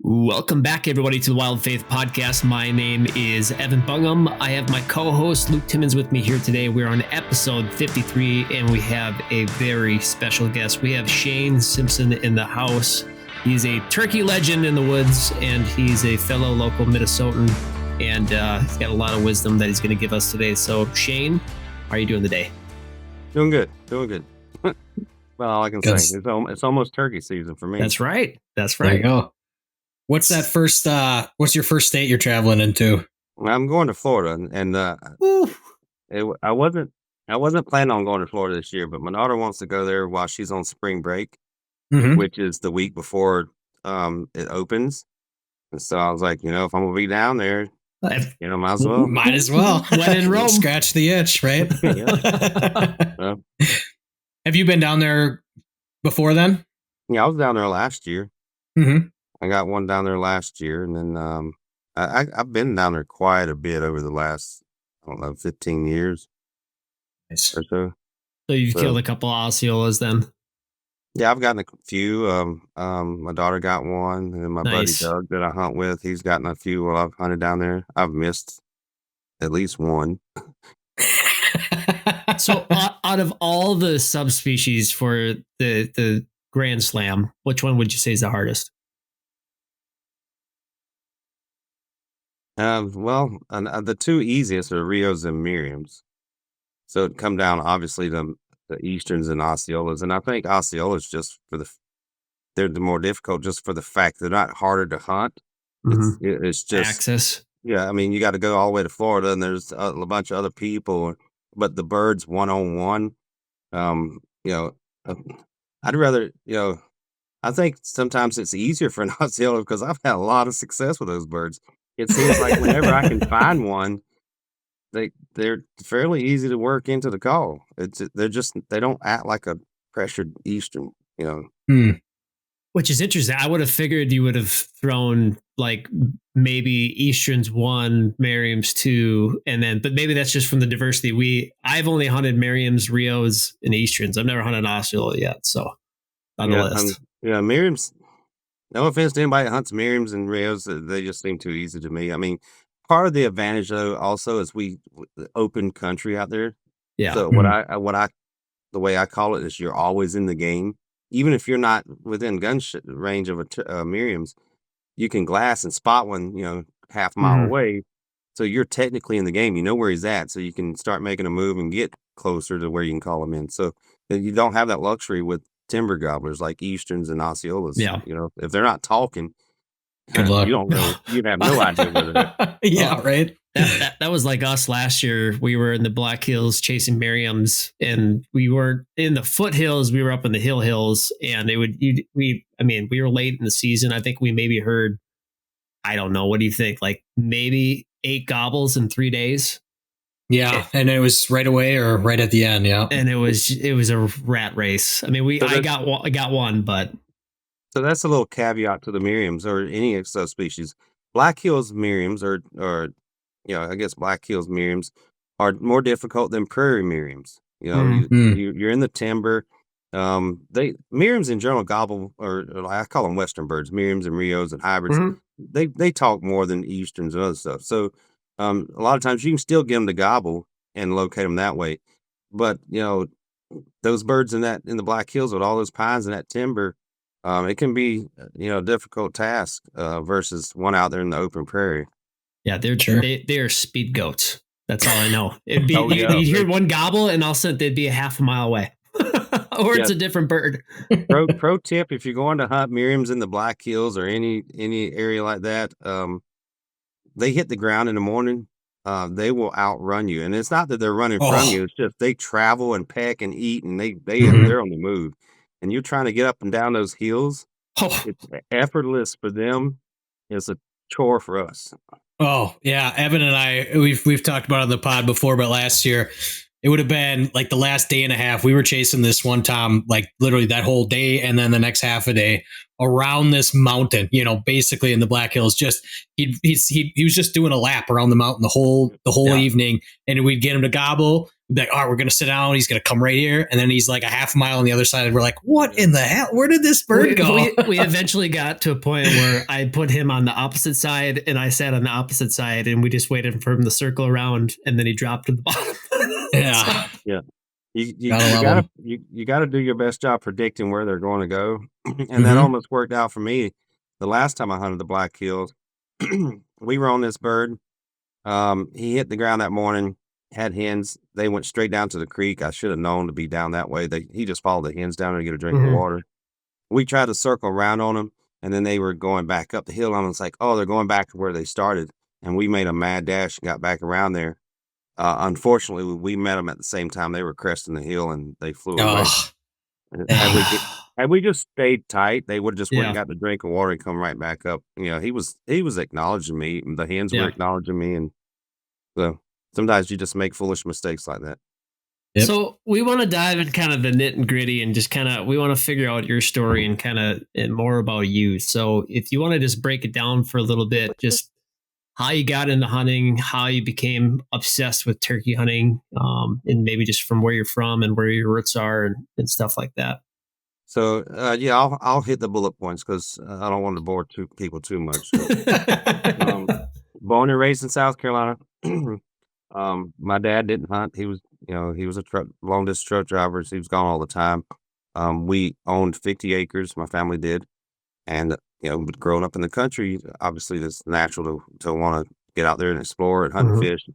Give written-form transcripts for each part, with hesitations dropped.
Welcome back, everybody, to the Wild Faith Podcast. My name is Evan Bungham. I have my co-host Luke Timmons with me here today. We're on episode 53, and we have a very special guest. We have Shane Simpson in the house. He's a turkey legend in the woods, and he's a fellow local Minnesotan, and he's got a lot of wisdom that he's going to give us today. So, Shane, how are you doing today? Doing good. Well, all I can say, it's almost turkey season for me. That's right. There you go. What's that first? What's your first state you're traveling into? I'm going to Florida, and I wasn't planning on going to Florida this year, but my daughter wants to go there while she's on spring break, which is the week before it opens. And so I was like, if I'm gonna be down there, might as well. Might as well. When in Rome, scratch the itch, right? Have you been down there before then? Yeah, I was down there last year. Mm-hmm. I got one down there last year, and then I've been down there quite a bit over the last, 15 years Nice. or so. So you've killed a couple of Osceolas then? Yeah, I've gotten a few. My daughter got one, and my buddy Doug that I hunt with, he's gotten a few while I've hunted down there. I've missed at least one. So out of all the subspecies for the Grand Slam, which one would you say is the hardest? The two easiest are Rios and Miriams. So it come down obviously to the Easterns and Osceolas, and I think Osceolas they're the more difficult just for the fact they're not harder to hunt. It's just access. Yeah, I mean you got to go all the way to Florida, and there's a bunch of other people, but the birds one-on-one. I'd rather I think sometimes it's easier for an Osceola because I've had a lot of success with those birds. It seems like whenever I can find one, they're fairly easy to work into the call. They don't act like a pressured Eastern, Which is interesting. I would have figured you would have thrown like maybe Easterns 1, Merriam's 2, but maybe that's just from the diversity. I've only hunted Merriam's, Rios, and Easterns. I've never hunted Osceola yet, so on the list. Merriam's. No offense to anybody that hunts Merriam's and Rios, they just seem too easy to me. I mean, part of the advantage though also is open country out there. Yeah. So the way I call it is you're always in the game, even if you're not within gun range of a Merriam's. You can glass and spot one, half a mile away. So you're technically in the game. You know where he's at, so you can start making a move and get closer to where you can call him in. So you don't have that luxury with timber gobblers like Easterns and Osceolas. Yeah. If they're not talking, good luck. You don't know. You'd have no idea whether they're yeah, right. That was like us last year. We were in the Black Hills chasing Merriam's, and we weren't in the foothills. We were up in the hills, and we were late in the season. I think we maybe heard, I don't know. What do you think? Like maybe 8 gobbles in 3 days. Yeah, and it was right away or right at the end. Yeah, and it was a rat race. I mean, I got one, but so that's a little caveat to the Merriam's or any subspecies. Black Hills Merriam's I guess Black Hills Merriam's are more difficult than prairie Merriam's. You're in the timber. Merriam's in general gobble, or I call them Western birds, Merriam's and Rios and hybrids. They talk more than Easterns and other stuff. So a lot of times you can still get them to gobble and locate them that way. But, those birds in the Black Hills with all those pines and that timber, it can be, a difficult task versus one out there in the open prairie. Yeah, they're speed goats. That's all I know. It'd be you'd hear one gobble and all of a sudden they'd be a half a mile away. Or it's a different bird. Pro tip, if you're going to hunt Merriam's in the Black Hills or any area like that, they hit the ground in the morning, they will outrun you. And it's not that they're running from you. It's just they travel and peck and eat, and they're on the move. And you're trying to get up and down those hills. It's effortless for them. It's a chore for us. Oh, yeah. Evan and I, we've talked about it on the pod before, but last year, it would have been like the last day and a half. We were chasing this one time, like literally that whole day, and then the next half a day around this mountain, basically in the Black Hills. Just he was just doing a lap around the mountain the whole evening, and we'd get him to gobble. Be like, all right, we're going to sit down. He's going to come right here. And then he's like a half a mile on the other side. And we're like, what in the hell? Where did this bird go? We eventually got to a point where I put him on the opposite side and I sat on the opposite side and we just waited for him to circle around and then he dropped to the bottom. Yeah. Yeah. You gotta do your best job predicting where they're going to go. And that almost worked out for me. The last time I hunted the Black Hills, we were on this bird. He hit the ground that morning, had hens. They went straight down to the creek. I should have known to be down that way. He just followed the hens down there to get a drink of water. We tried to circle around on them, and then they were going back up the hill. I was like, oh, they're going back to where they started. And we made a mad dash and got back around there. Unfortunately, we met them at the same time. They were cresting the hill, and they flew away. Had we just stayed tight, they would have just went and got the drink of water and come right back up. You know, he was acknowledging me. The hens were acknowledging me, and so sometimes you just make foolish mistakes like that. Yep. So we want to dive in kind of the nit and gritty and just kind of, we want to figure out your story and kind of and more about you. So if you want to just break it down for a little bit, just how you got into hunting, how you became obsessed with turkey hunting, and maybe just from where you're from and where your roots are and stuff like that. So I'll hit the bullet points because I don't want to bore people too much. So, born and raised in South Carolina. My dad didn't hunt. He was a long distance truck driver. So he was gone all the time. We owned 50 acres. My family did, and growing up in the country, obviously it's natural to want to get out there and explore and hunt and fish.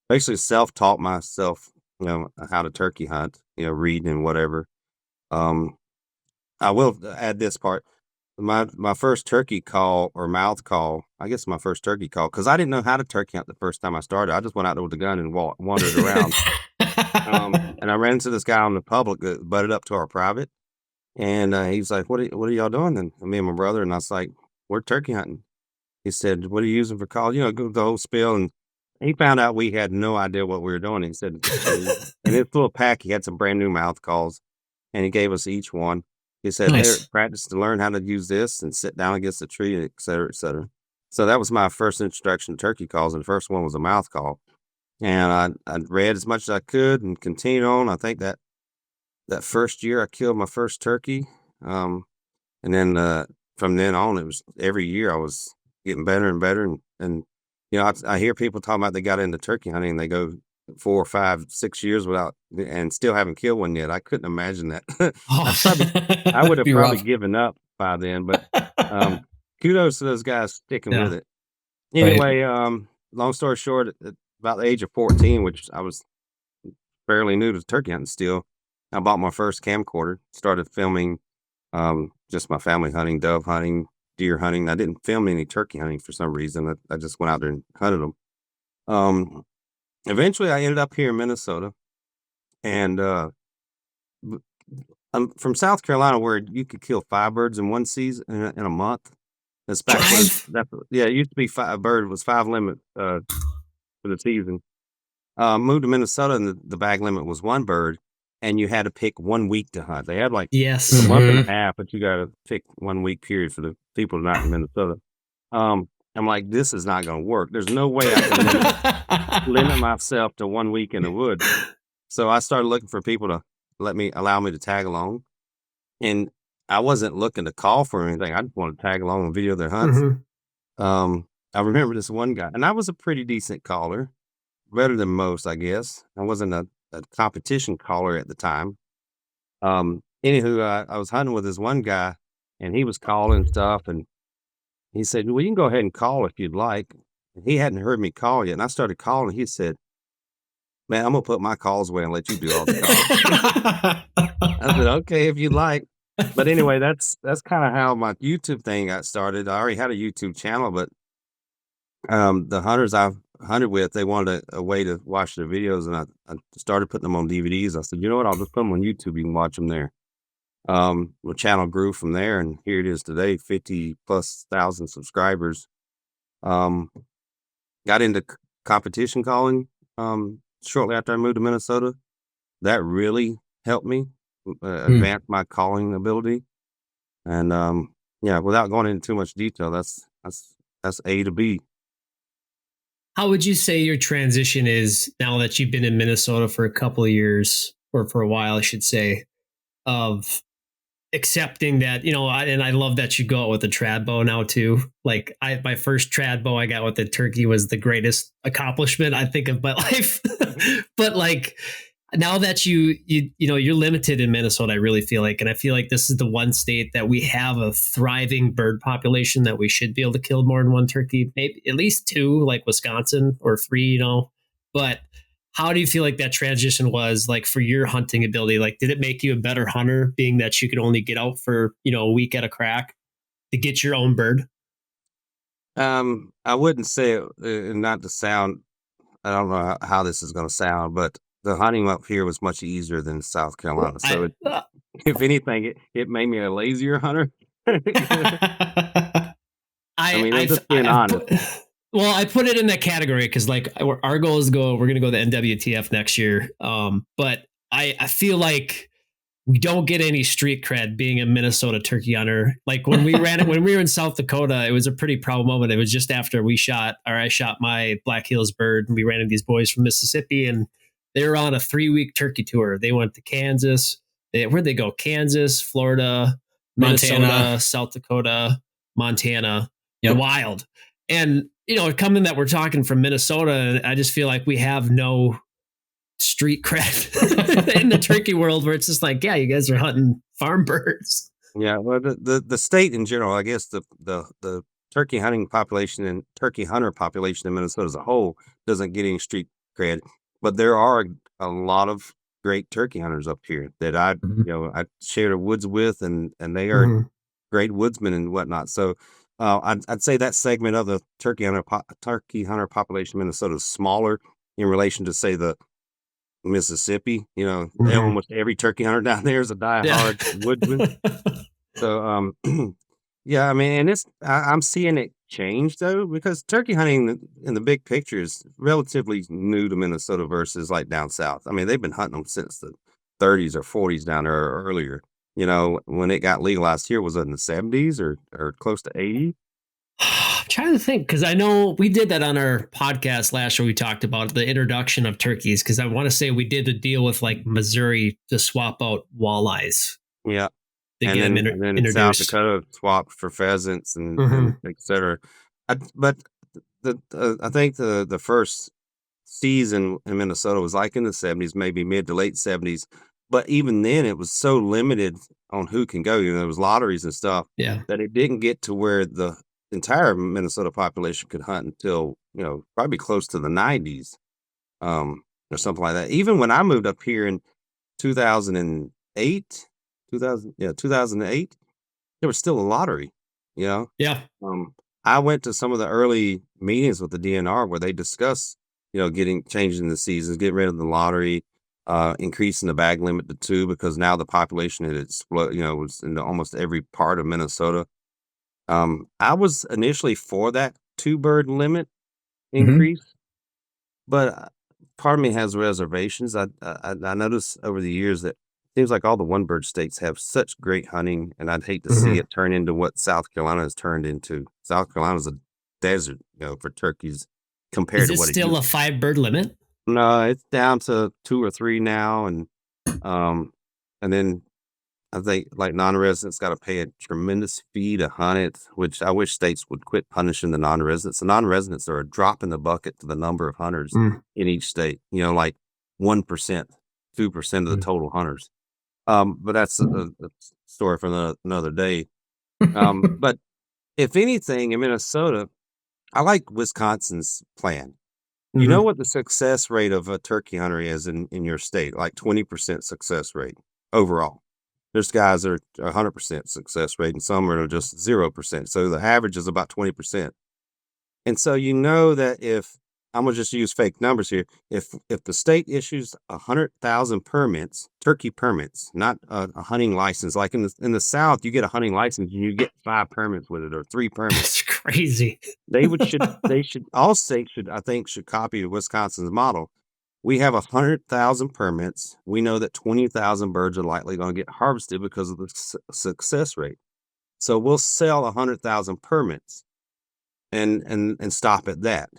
Basically, self-taught myself, how to turkey hunt. Reading and whatever. I will add this part. My first turkey call or mouth call, I guess my first turkey call, because I didn't know how to turkey hunt the first time I started. I just went out there with a gun and wandered around. And I ran into this guy on the public that butted up to our private. And he was like, what are y'all doing? And me and my brother, and I was like, we're turkey hunting. He said, what are you using for calls? The whole spiel. And he found out we had no idea what we were doing. He said, in his little pack, he had some brand new mouth calls, and he gave us each one. He said, nice. Hey, practice to learn how to use this and sit down against a tree, et cetera, et cetera. So that was my first introduction to turkey calls, and the first one was a mouth call. And I read as much as I could and continued on. I think that first year I killed my first turkey. And then from then on, it was every year I was getting better and better. And I hear people talking about they got into turkey hunting and they go 4 or 5, 6 years without and still haven't killed one yet. I couldn't imagine that. I would have probably given up by then, but kudos to those guys sticking with it. Anyway, long story short, at about the age of 14, which I was fairly new to turkey hunting still, I bought my first camcorder, started filming just my family hunting, dove hunting, deer hunting. I didn't film any turkey hunting for some reason. I just went out there and hunted them. Eventually, I ended up here in Minnesota, and I'm from South Carolina, where you could kill 5 birds in one season in a month. That's back when, it used to be a bird was 5 limit for the season. Moved to Minnesota, and the bag limit was 1 bird, and you had to pick 1 week to hunt. They had like a month and a half, but you got to pick 1 week period for the people not in Minnesota. I'm like, this is not going to work. There's no way I can limit myself to 1 week in the woods. So I started looking for people to allow me to tag along. And I wasn't looking to call for anything. I just wanted to tag along and video their hunts. I remember this one guy, and I was a pretty decent caller, better than most, I guess. I wasn't a competition caller at the time. Anywho, I was hunting with this one guy, and he was calling stuff, and he said, well, you can go ahead and call if you'd like. And he hadn't heard me call yet. And I started calling. He said, man, I'm going to put my calls away and let you do all the calls. I said, okay, if you'd like. But anyway, that's kind of how my YouTube thing got started. I already had a YouTube channel, but the hunters I've hunted with, they wanted a way to watch their videos. And I started putting them on DVDs. I said, you know what? I'll just put them on YouTube. You can watch them there. The channel grew from there, and here it is today, 50,000+ subscribers. Got into competition calling shortly after I moved to Minnesota. That really helped me advance my calling ability. And without going into too much detail, that's A to B. How would you say your transition is now that you've been in Minnesota for a couple of years, or for a while, I should say, of accepting that, and I love that you go out with a trad bow now too. Like my first trad bow I got with the turkey was the greatest accomplishment I think of my life. But like now that you're limited in Minnesota, I really feel like, and I feel like this is the one state that we have a thriving bird population that we should be able to kill more than one turkey, maybe at least two, like Wisconsin, or three. But how do you feel like that transition was like for your hunting ability? Like, did it make you a better hunter, being that you could only get out for a week at a crack to get your own bird? I wouldn't say it, not to sound. I don't know how this is going to sound, but the hunting up here was much easier than South Carolina. So, if anything, it made me a lazier hunter. I mean, I'm just being honest. Well, I put it in that category because like our goal is we're going to go to the NWTF next year. But I feel like we don't get any street cred being a Minnesota turkey hunter. Like when we when we were in South Dakota, it was a pretty proud moment. It was just after I shot my Black Hills bird, and we ran into these boys from Mississippi, and they were on a 3-week turkey tour. They went to Kansas. Where'd they go? Kansas, Florida, Minnesota, Montana, South Dakota, Montana. Yep. Wild. And, coming that we're talking from Minnesota, I just feel like we have no street cred in the turkey world, where it's just like, yeah, you guys are hunting farm birds. Yeah, well, the state in general, I guess the turkey hunting population and turkey hunter population in Minnesota as a whole doesn't get any street cred, but there are a lot of great turkey hunters up here that I share the woods with, and they are great woodsmen and whatnot. So I'd say that segment of the turkey hunter population in Minnesota is smaller in relation to, say, the Mississippi. Almost every turkey hunter down there is a diehard woodsman. So yeah, I mean, and I'm seeing it change though, because turkey hunting in the big picture is relatively new to Minnesota versus like down south. I mean, they've been hunting them since the 30s or 40s down there, or earlier. When it got legalized here, was it in the 70s or close to 80? I'm trying to think, because I know we did that on our podcast last year. We talked about the introduction of turkeys, because I want to say we did a deal with like Missouri to swap out walleyes. Yeah. And then South Dakota swapped for pheasants and et cetera. But I think the first season in Minnesota was like in the 70s, maybe mid to late 70s. But even then, it was so limited on who can go. There was lotteries and stuff. Yeah. That it didn't get to where the entire Minnesota population could hunt until probably close to the 90s, or something like that. Even when I moved up here in 2008, there was still a lottery. Yeah. I went to some of the early meetings with the DNR where they discussed changing the seasons, getting rid of the lottery, increasing the bag limit to 2, because now the population had exploded, was in almost every part of Minnesota. I was initially for that 2-bird limit increase, but part of me has reservations. I noticed over the years that it seems like all the 1-bird states have such great hunting, and I'd hate to see it turn into what South Carolina has turned into. South Carolina's a desert, for turkeys compared to what it still a 5-bird limit? No, it's down to 2 or 3 now, and then I think like non-residents got to pay a tremendous fee to hunt it, which I wish states would quit punishing the non-residents. The non-residents are a drop in the bucket to the number of hunters in each state. Like 1%, 2% of the total hunters. But that's a story for another day. But if anything, in Minnesota, I like Wisconsin's plan. You know what the success rate of a turkey hunter is in your state? Like 20% success rate overall. There's guys that are 100% success rate, and some are just 0%. So the average is about 20%. And so that if I'm gonna just use fake numbers here, if the state issues 100,000 permits, turkey permits, not a hunting license, like in the South, you get a hunting license and you get 5 permits with it, or 3 permits. That's crazy. All states should copy Wisconsin's model. We have 100,000 permits. We know that 20,000 birds are likely going to get harvested because of the success rate. So we'll sell 100,000 permits and stop at that.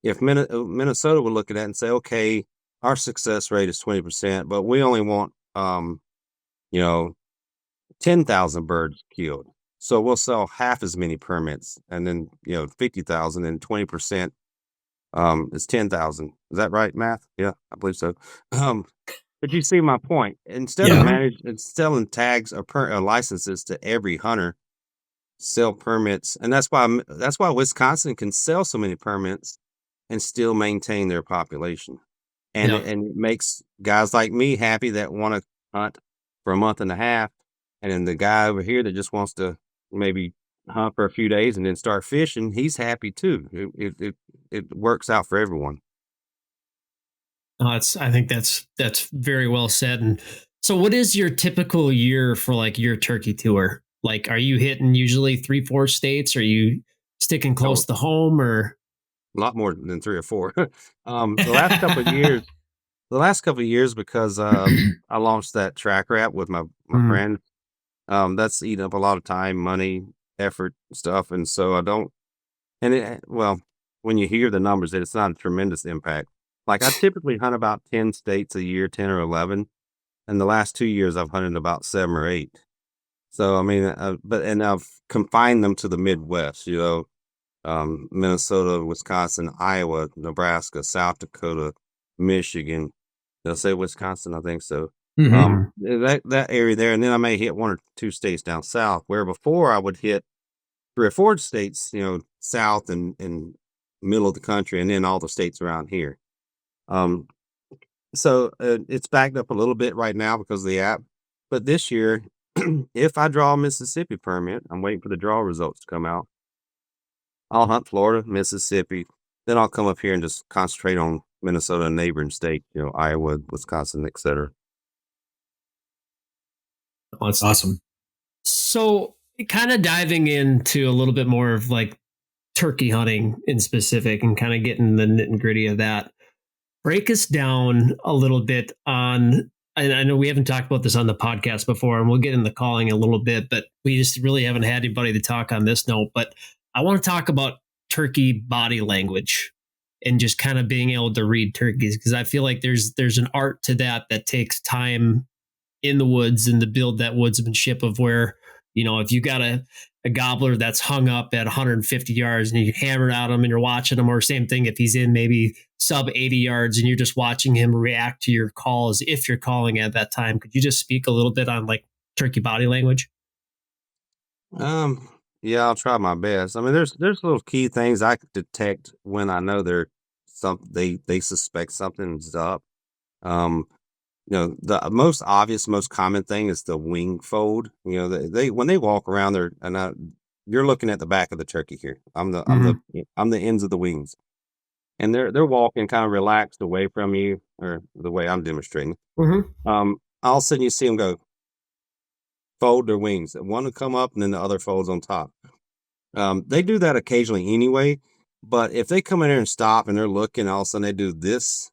if Minnesota would look at that and say, okay, our success rate is 20%, but we only want, you know, 10,000 birds killed. So we'll sell half as many permits, and then 50,000 and 20% is 10,000. Is that right, math? Yeah, I believe so. But you see my point. Instead of Yeah. selling tags or licenses to every hunter, sell permits, and that's why Wisconsin can sell so many permits and still maintain their population. And Yeah. it makes guys like me happy that want to hunt for a month and a half, and then the guy over here that just wants to maybe hunt for a few days and then start fishing, he's happy too. It works out for everyone. I think that's very well said. And so, what is your typical year for like your turkey tour? Like, are you hitting usually 3, 4 states? Are you sticking So close to home, or? a lot more than 3 or 4. The last couple of years, because I launched that track wrap with my Mhm. friend. That's eating up a lot of time, money, effort, stuff, and so I don't. And well, when you hear the numbers, it's not a tremendous impact. Like I typically hunt about 10 states a year, 10 or 11. And the last 2 years, I've hunted about 7 or 8. So I mean, and I've confined them to the Midwest. Minnesota, Wisconsin, Iowa, Nebraska, South Dakota, Michigan. They'll say Wisconsin, I think so. Mhm. That area there, and then I may hit 1 or 2 states down south. Where before I would hit 3 or 4 states, south and middle of the country, and then all the states around here. Um, so it's backed up a little bit right now because of the app. But this year, if I draw a Mississippi permit, I'm waiting for the draw results to come out. I'll hunt Florida, Mississippi, then I'll come up here and just concentrate on Minnesota and neighboring states, Iowa, Wisconsin, etc. Awesome. So, kind of diving into a little bit more of like turkey hunting in specific, and kind of getting the nitty and gritty of that. Break us down a little bit on. And I know we haven't talked about this on the podcast before, and we'll get in the calling a little bit, but we just really haven't had anybody to talk on this note. But I want to talk about turkey body language and just kind of being able to read turkeys, because I feel like there's an art to that takes time in the woods and to build that woodsmanship of where, if you got a gobbler that's hung up at 150 yards and you hammer at him and you're watching him, or same thing if he's in maybe sub 80 yards and you're just watching him react to your calls if you're calling at that time. Could you just speak a little bit on like turkey body language? Yeah, I'll try my best. I mean, there's little key things I could detect when I know they suspect something's up. Um, the most obvious, most common thing is the wing fold. They when they walk around, you're looking at the back of the turkey here. I'm the ends of the wings, and they're walking kind of relaxed away from you, or the way I'm demonstrating. Mm-hmm. All of a sudden you see them go fold their wings. One will come up, and then the other folds on top. They do that occasionally anyway, but if they come in there and stop and they're looking, all of a sudden they do this,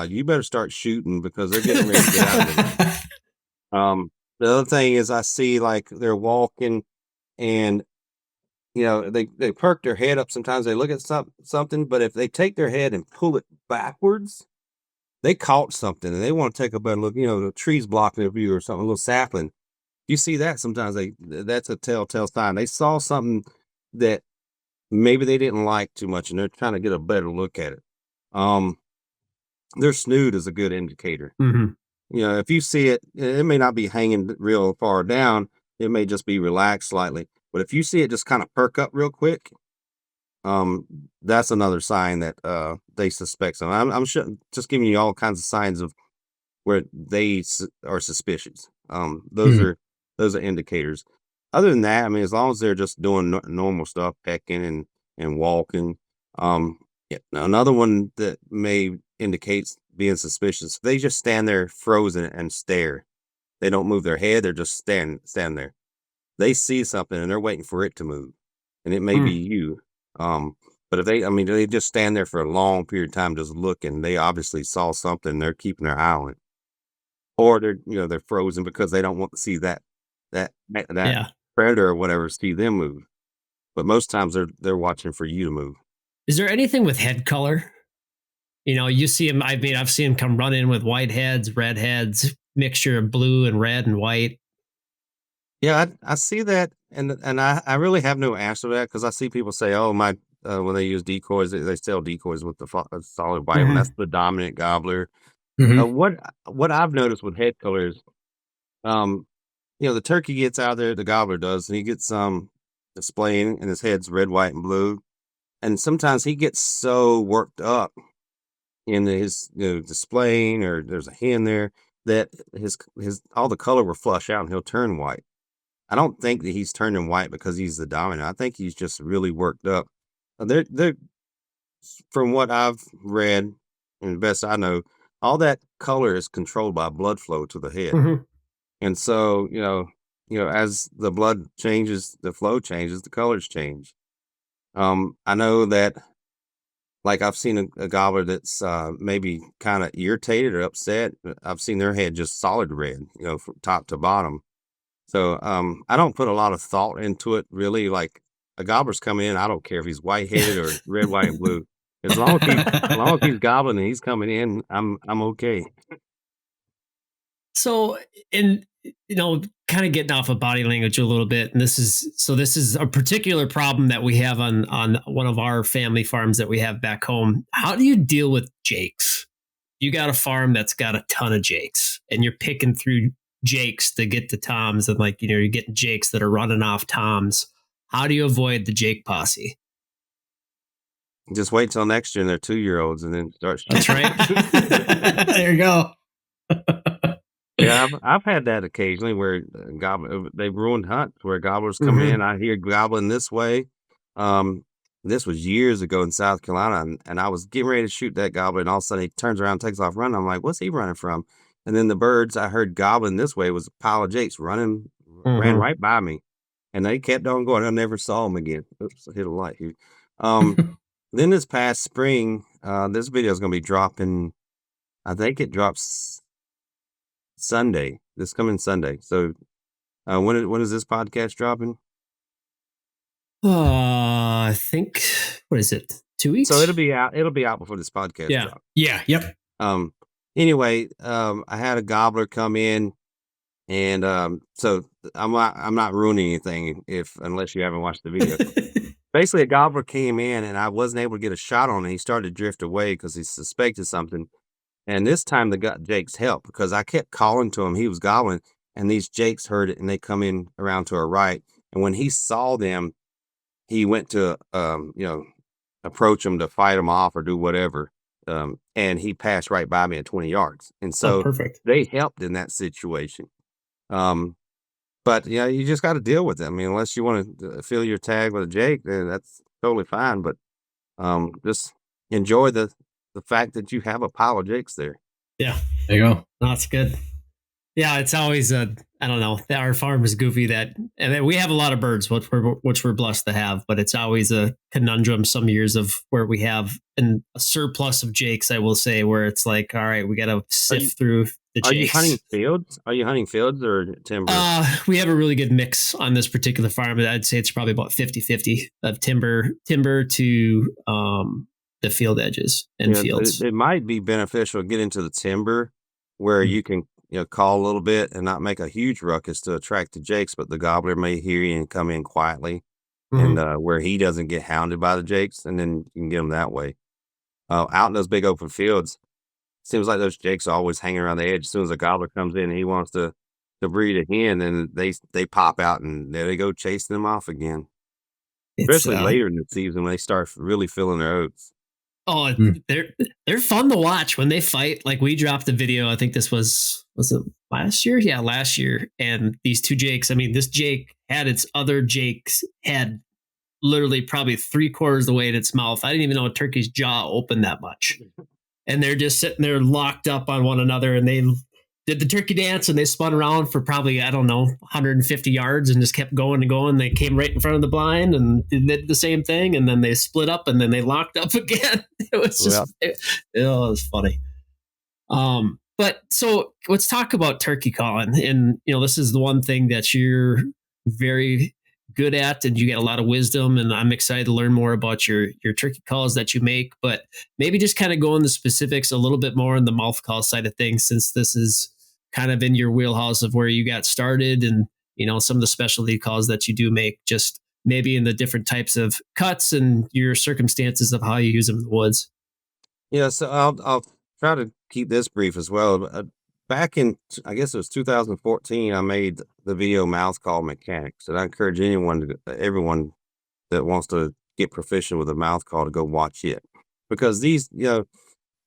you better start shooting because they're getting ready to get out of there. The other thing is I see like they're walking and they perk their head up. Sometimes they look at something, but if they take their head and pull it backwards, they caught something and they want to take a better look. The tree's blocking their view or something, a little sapling. You see that sometimes that's a telltale sign. They saw something that maybe they didn't like too much and they're trying to get a better look at it. Their snoot is a good indicator. Mm-hmm. If you see it, it may not be hanging real far down. It may just be relaxed slightly. But if you see it just kind of perk up real quick, that's another sign that they suspect something. I'm just giving you all kinds of signs of where they are suspicious. Those are indicators. Other than that, I mean, as long as they're just doing normal stuff, pecking and walking. Yeah, another one that may indicates being suspicious. They just stand there frozen and stare. They don't move their head. They're just stand there. They see something and they're waiting for it to move, and it may be you. But if they just stand there for a long period of time just looking. They obviously saw something. They're keeping their eye on it, or they're frozen because they don't want to see that Yeah. predator or whatever see them move. But most times they're watching for you to move. Is there anything with head color? You know, you see them. I mean, I've seen them come running with white heads, red heads, mixture of blue and red and white. Yeah, I see that, and I really have no answer to that because I see people say, "Oh, my," when they use decoys, they sell decoys with the solid white one. That's Mm-hmm. the dominant gobbler. Mm-hmm. What I've noticed with head colors, um, the turkey gets out there, the gobbler does, and he gets displaying, and his head's red, white, and blue. And sometimes he gets so worked up in his displaying, or there's a hen there that his all the color will flush out, and he'll turn white. I don't think that he's turning white because he's the dominant. I think he's just really worked up. They're from what I've read and best I know, all that color is controlled by blood flow to the head. Mm-hmm. And so, as the blood changes, the flow changes, the colors change. I know that, like, I've seen a gobbler that's maybe kind of irritated or upset. I've seen their head just solid red, from top to bottom. So, I don't put a lot of thought into it really. Like, a gobbler's coming in, I don't care if he's white-headed or red, white, and blue. As long as he's gobbling and he's coming in, I'm okay. So, in kind of getting off of body language a little bit, and this is a particular problem that we have on one of our family farms that we have back home. How do you deal with jakes? You got a farm that's got a ton of jakes, and you're picking through jakes to get the toms, and you're getting jakes that are running off toms. How do you avoid the jake posse? Just wait till next year and they're 2-year-olds and then start That's right. There you go. Yeah, I've had that occasionally where gobbler they've ruined hunts where gobblers coming Mm-hmm. in. I hear gobbling this way. Um, this was years ago in South Carolina, and I was getting ready to shoot that gobbler, and all of a sudden he turns around, takes off running. I'm like, "What's he running from?" And then the birds I heard gobbling this way was a pile of jakes ran Mm-hmm. right by me, and they kept on going. I never saw them again. Oops, I hit a light here. Um, then this past spring, this video is going to be dropping. I think it drops Sunday, this coming Sunday. So, when is this podcast dropping? I think, what is it? 2 weeks? So it'll be out before this podcast Yeah. drops. Yeah. Yep. Um, anyway, I had a gobbler come in, and so I'm not ruining anything unless you haven't watched the video. Basically, a gobbler came in, and I wasn't able to get a shot on him. He started to drift away because he suspected something. And this time they got Jake's help because I kept calling to him. He was gobbling, and these Jakes heard it, and they come in around to our right. And when he saw them, he went to approach them to fight them off or do whatever. And he passed right by me at 20 yards. And Oh, so perfect. they helped in that situation. But yeah, you just got to deal with it. I mean, unless you want to fill your tag with a Jake, then that's totally fine. But just enjoy the fact that you have a pile of Jakes there. Yeah. There you go. No, that's good. Yeah, it's always I don't know. Our farm is goofy and then we have a lot of birds, which we're blessed to have, but it's always a conundrum some years of where we have a surplus of jakes, I will say, where it's like, all right, we got to sift through the Are you jakes. hunting fields? Are you hunting fields or timber? We have a really good mix on this particular farm. I'd say it's probably about 50-50 of timber to the field edges and fields. It might be beneficial to get into the timber where you can call a little bit and not make a huge ruckus to attract the jakes, but the gobbler may hear you and come in quietly, Mhm. and where he doesn't get hounded by the jakes, and then you can get them that way. Out in those big open fields, seems like those jakes are always hanging around the edge. As soon as a gobbler comes in and he wants to breed a hen, then they pop out and there they go chasing them off again. It's Especially later in the season when they start really filling their oats. Oh, Hmm. they're fun to watch when they fight. Like, we dropped a video. I think this was it last year? Yeah, last year. And these two jakes. I mean, this jake had its other jake's head literally probably 3/4 of the way in its mouth. I didn't even know a turkey's jaw opened that much. And they're just sitting there locked up on one another, and they did the turkey dance, and they spun around for probably, I don't know, 150 yards and just kept going and going. They came right in front of the blind and did the same thing, and then they split up and then they locked up again. It was just, it was funny. But so let's talk about turkey calling. And, this is the one thing that you're very good at, and you get a lot of wisdom. And I'm excited to learn more about your turkey calls that you make. But maybe just kind of go in the specifics a little bit more on the mouth call side of things, since this is kind of in your wheelhouse of where you got started, and some of the specialty calls that you do make. Just maybe in the different types of cuts and your circumstances of how you use them in the woods. Yeah, so I'll try to keep this brief as well. Back in, I guess it was 2014, I made the video Mouth Call Mechanics, and I encourage everyone that wants to get proficient with a mouth call to go watch it, because these,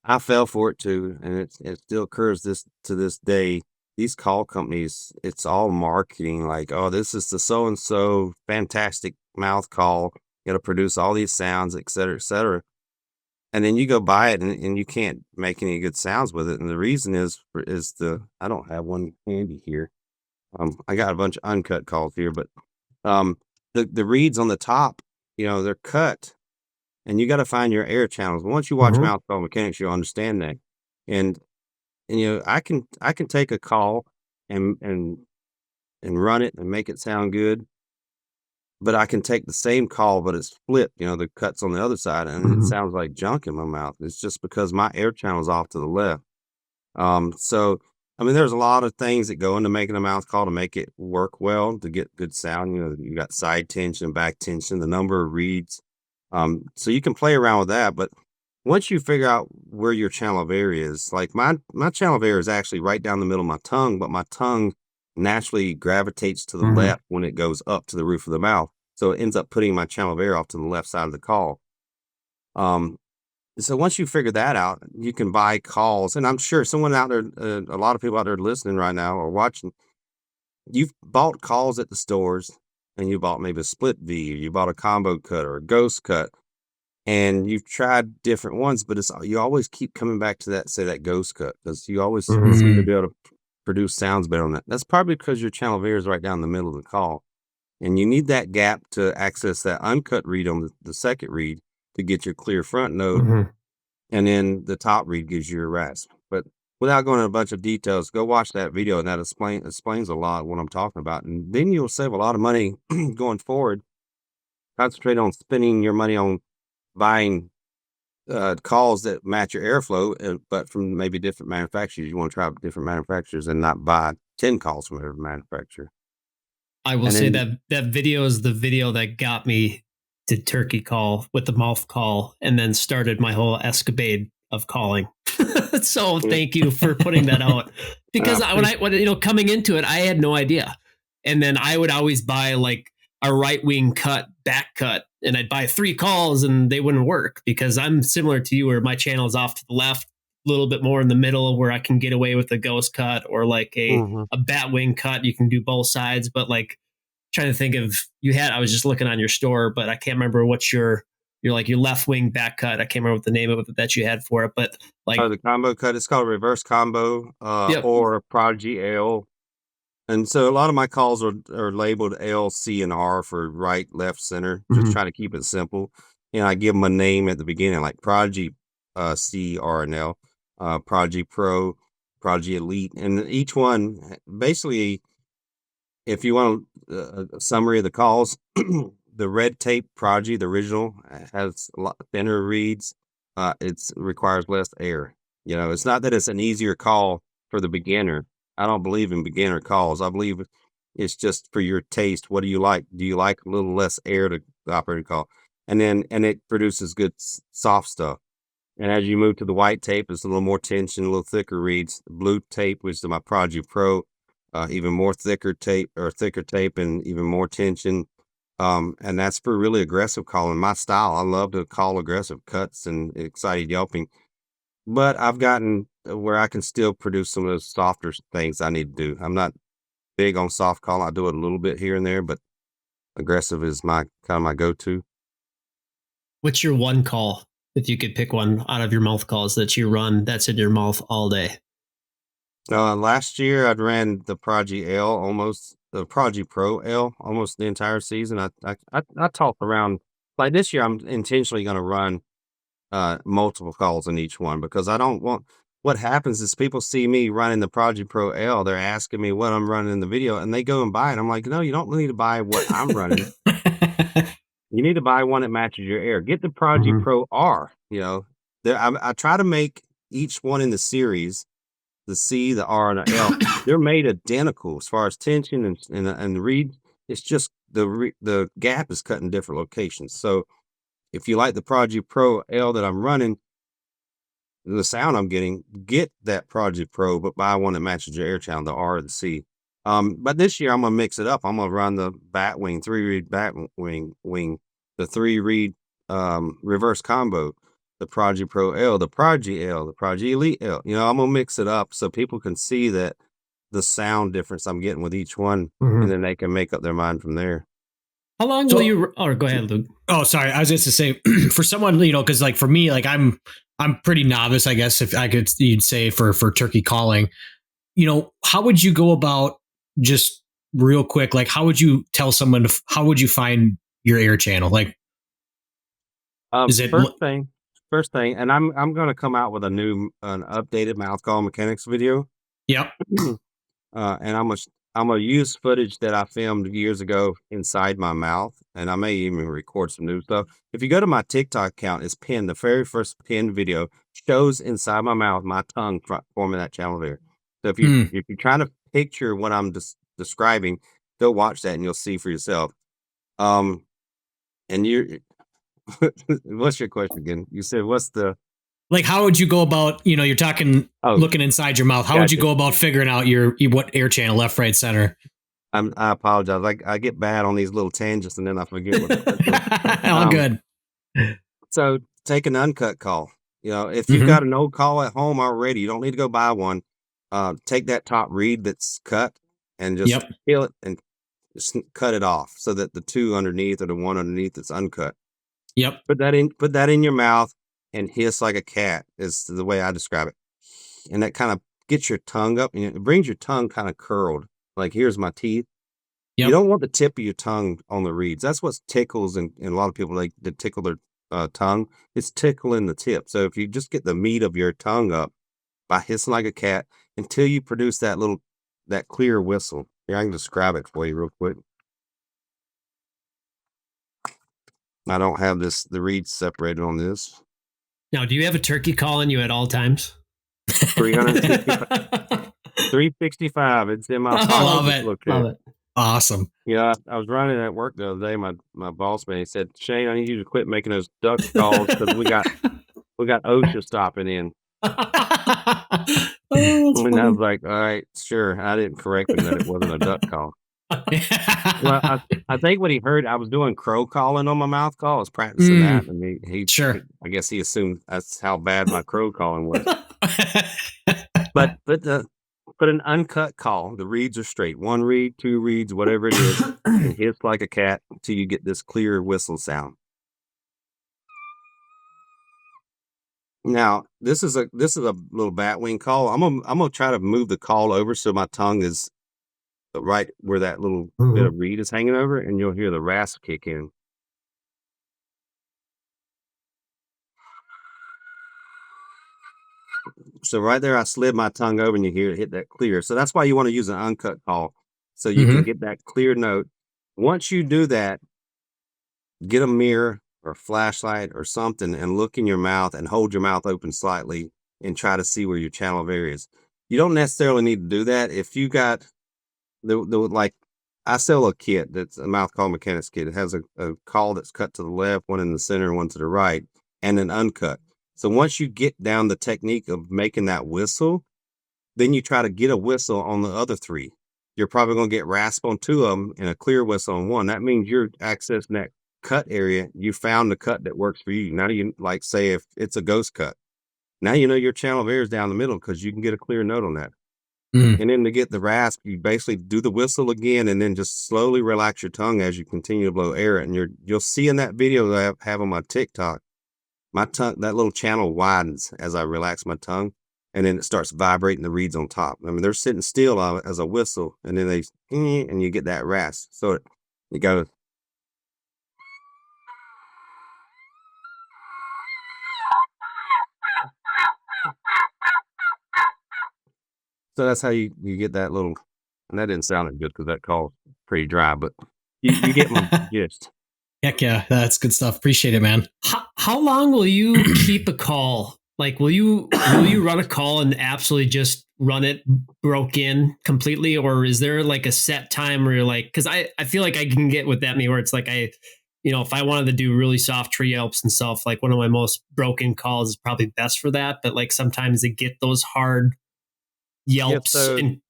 I fell for it too, and it still occurs to this day. These call companies, it's all marketing, like, oh, this is the so and so fantastic mouth call. It'll produce all these sounds, et cetera, et cetera. And then you go buy it, and you can't make any good sounds with it. And the reason is I don't have one handy here. I got a bunch of uncut calls here, but the reeds on the top, they're cut, and you got to find your air channels. Once you watch Mouth Call Mechanics, you'll understand that. And I can take a call and run it and make it sound good, but I can take the same call, but it's flipped, the cuts on the other side, and it sounds like junk in my mouth. It's just because my air channel is off to the left. So, I mean, there's a lot of things that go into making a mouth call to make it work well, to get good sound. You got side tension, back tension, the number of reeds. So you can play around with that, but once you figure out where your channel of air is, like my channel of air is actually right down the middle of my tongue, but my tongue naturally gravitates to the left when it goes up to the roof of the mouth. So it ends up putting my channel of air off to the left side of the call. So once you figure that out, you can buy calls. And I'm sure someone out there, a lot of people out there listening right now or watching, you've bought calls at the stores, and you bought maybe a split V, or you bought a combo cut or a ghost cut, and you've tried different ones, but you always keep coming back to that ghost cut, because you always seem to be able to produce sounds better on that. That's probably because your channel of air is right down the middle of the call, and you need that gap to access that uncut reed on the second reed to get your clear front note, and then the top reed gives you a rasp. But without going into a bunch of details, go watch that video, and that explains a lot of what I'm talking about, and then you'll save a lot of money going forward. Concentrate on spending your money on buying calls that match your airflow, but from maybe different manufacturers. You want to try different manufacturers and not buy 10 calls from every manufacturer. I will say that video is the video that got me to turkey call with the mouth call, and then started my whole escapade of calling. So thank you for putting that out, because when coming into it, I had no idea. And then I would always buy like a right wing cut, back cut, and I'd buy 3 calls and they wouldn't work, because I'm similar to you, where my channel is off to the left, a little bit more in the middle, where I can get away with a ghost cut or like a bat wing cut. You can do both sides, but like trying to think of, I was just looking on your store, but I can't remember what your left wing back cut. I can't remember what the name of it that you had for it, but like the combo cut, it's called a reverse combo, or Prodigy L. And so a lot of my calls are labeled L, C, and R for right, left, center. Just try to keep it simple. I give them a name at the beginning, like Prodigy C, R, and L, Prodigy Pro, Prodigy Elite. And each one, basically, if you want a summary of the calls, the red tape Prodigy, the original, has a lot thinner reeds. It requires less air. It's not that it's an easier call for the beginner. I don't believe in beginner calls. I believe it's just for your taste. What do you like? Do you like a little less air to the operator call? And it produces good soft stuff. And as you move to the white tape, it's a little more tension, a little thicker reeds. The blue tape, which is my Prodigy Pro, even more thicker tape, and even more tension. And that's for really aggressive calling. My style, I love to call aggressive cuts and excited yelping. But I've gotten where I can still produce some of those softer things I need to do. I'm not big on soft call. I do it a little bit here and there, but aggressive is my go-to. What's your one call, if you could pick one out of your mouth calls that you run that's in your mouth all day? Last year I'd ran the Prodigy L, the Prodigy Pro L, almost the entire season. I talk around, like this year I'm intentionally going to run multiple calls in each one, because I don't want, what happens is people see me running the Project Pro L. They're asking me what I'm running in the video, and they go and buy it. I'm like, no, you don't need to buy what I'm running. You need to buy one that matches your air. Get the Project Pro R. You know, I try to make each one in the series, the C, the R, and the L. They're made identical as far as tension and the read. It's just the gap is cut in different locations. So if you like the Project Pro L that I'm running, the sound I'm getting, get that Project Pro, but buy one that matches your air channel, the R or the C. But this year I'm gonna mix it up. I'm gonna run the Batwing 3-reed Batwing the 3-reed reverse combo, the Project Pro L, the Project L, the Project Elite L. You know, I'm gonna mix it up so people can see that the sound difference I'm getting with each one, and then they can make up their mind from there. How long will you? Or go ahead, Luke. Oh, sorry. I was just to say, for someone, you know, because like for me, like I'm pretty novice, I guess, if I could, you'd say for turkey calling. You know, how would you go about, just real quick, like how would you tell someone how would you find your air channel? Like, is it first thing, and I'm going to come out with an updated mouth call mechanics video. Yep. And I'm gonna use footage that I filmed years ago inside my mouth, and I may even record some new stuff. If you go to my TikTok account, it's pinned. The very first pinned video shows inside my mouth my tongue forming that channel there. So if you're trying to picture what I'm describing, go watch that and you'll see for yourself. And you, what's your question again? You said what's the like, how would you go about, you know, you're talking looking inside your mouth. How would you go about figuring out what air channel, left, right, center? I apologize. I get bad on these little tangents and then I forget what all good. So take an uncut call. You know, if you've got an old call at home already, you don't need to go buy one. Take that top reed that's cut and just peel it and just cut it off so that the two underneath or the one underneath that's uncut. Yep. Put that in your mouth and hiss like a cat is the way I describe it. And that kind of gets your tongue up and it brings your tongue kind of curled. Like, here's my teeth. Yep. You don't want the tip of your tongue on the reeds. That's what tickles, and a lot of people like to tickle their tongue. It's tickling the tip. So if you just get the meat of your tongue up by hissing like a cat until you produce that clear whistle. Here, I can describe it for you real quick. I don't have the reeds separated on this. Now, do you have a turkey call on you at all times? 365. It's in my pocket. Love it. Love it. Awesome. Yeah, I was running at work the other day. My boss man, he said, "Shane, I need you to quit making those duck calls because we got OSHA stopping in." And I was like, "All right, sure." I didn't correct him that it wasn't a duck call. Well, I think when he heard I was doing crow calling on my mouth call, I was practicing that, and he I guess he assumed that's how bad my crow calling was. But put an uncut call. The reeds are straight. 1 reed, 2 reeds, whatever it is, and hiss like a cat until you get this clear whistle sound. Now, this is a little batwing call. I'm gonna try to move the call over so my tongue is right where that little bit of reed is hanging over, and you'll hear the rasp kick in. So right there, I slid my tongue over and you hear it hit that clear. So that's why you want to use an uncut call so you can get that clear note. Once you do that, get a mirror or a flashlight or something and look in your mouth and hold your mouth open slightly and try to see where your channel varies. You don't necessarily need to do that. If you got like, I sell a kit that's a mouth call mechanics kit. It has a call that's cut to the left, one in the center, one to the right, and an uncut. So once you get down the technique of making that whistle, then you try to get a whistle on the other 3. You're probably going to get rasp on 2 of them and a clear whistle on 1. That means you're accessing that cut area. You found the cut that works for you. Now you, like, say if it's a ghost cut, now you know your channel varies down the middle because you can get a clear note on that. And then to get the rasp, you basically do the whistle again and then just slowly relax your tongue as you continue to blow air. And you'll see in that video that I have on my TikTok, my tongue, that little channel widens as I relax my tongue, and then it starts vibrating the reeds on top. I mean, they're sitting still as a whistle, and then and you get that rasp. So it goes. So that's how you get that little, and that didn't sound good because that call's pretty dry, but you get my gist. Heck yeah, that's good stuff. Appreciate it, man. How long will you keep a call? Like, will you run a call and absolutely just run it broke in completely, or is there like a set time where you're like, because I feel like I can get with that me where it's like if I wanted to do really soft tree yelps and stuff, like one of my most broken calls is probably best for that. But like sometimes they get those hard Yeah, yelps and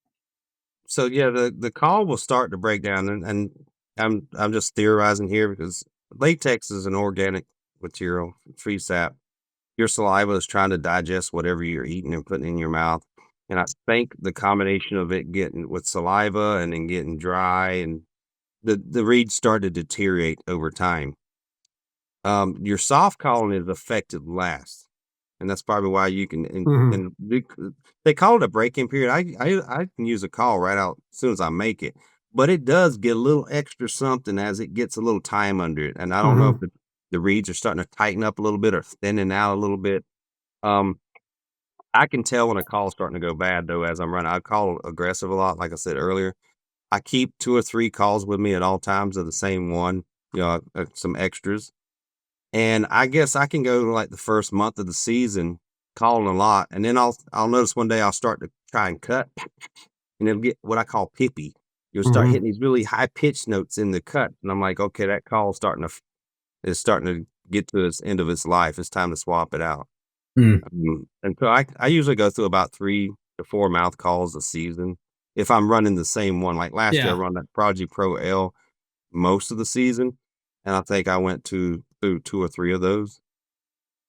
yeah, the call will start to break down, and I'm just theorizing here because latex is an organic material, free sap. Your saliva is trying to digest whatever you're eating and putting in your mouth. And I think the combination of it getting with saliva and then getting dry and the reeds start to deteriorate over time. Your soft calling is affected last. And that's probably why you can, and they call it a break-in period. I can use a call right out as soon as I make it, but it does get a little extra something as it gets a little time under it. And I don't know if the reeds are starting to tighten up a little bit or thinning out a little bit. I can tell when a call is starting to go bad though, as I'm running. I call aggressive a lot. Like I said earlier, I keep 2 or 3 calls with me at all times of the same one, some extras. And I guess I can go to like the first month of the season calling a lot. And then I'll notice one day I'll start to try and cut and it'll get what I call pippy. You'll start hitting these really high pitched notes in the cut. And I'm like, okay, that call is starting to get to its end of its life. It's time to swap it out. And so I usually go through about 3 to 4 mouth calls a season. If I'm running the same one, like last year, I run that Prodigy Pro L most of the season. And I think I went through 2 or 3 of those.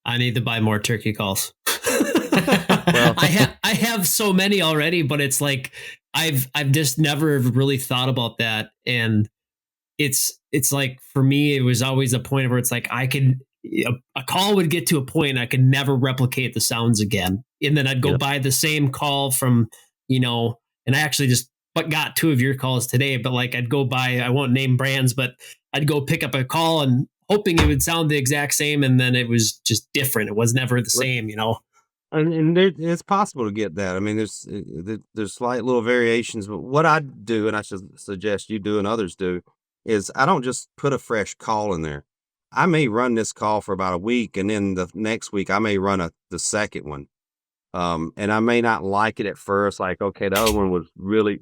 I need to buy more turkey calls. I have so many already, but it's like I've just never really thought about that. And it's like for me, it was always a point where it's like a call would get to a point I could never replicate the sounds again. And then I'd go buy the same call from, and I actually just got 2 of your calls today, but like I'd go buy, I won't name brands, but I'd go pick up a call and hoping it would sound the exact same. And then it was just different. It was never the same, And it's possible to get that. I mean, there's slight little variations, but what I do, and I should suggest you do and others do, is I don't just put a fresh call in there. I may run this call for about a week, and then the next week I may run the second one. And I may not like it at first, like, okay, the other one was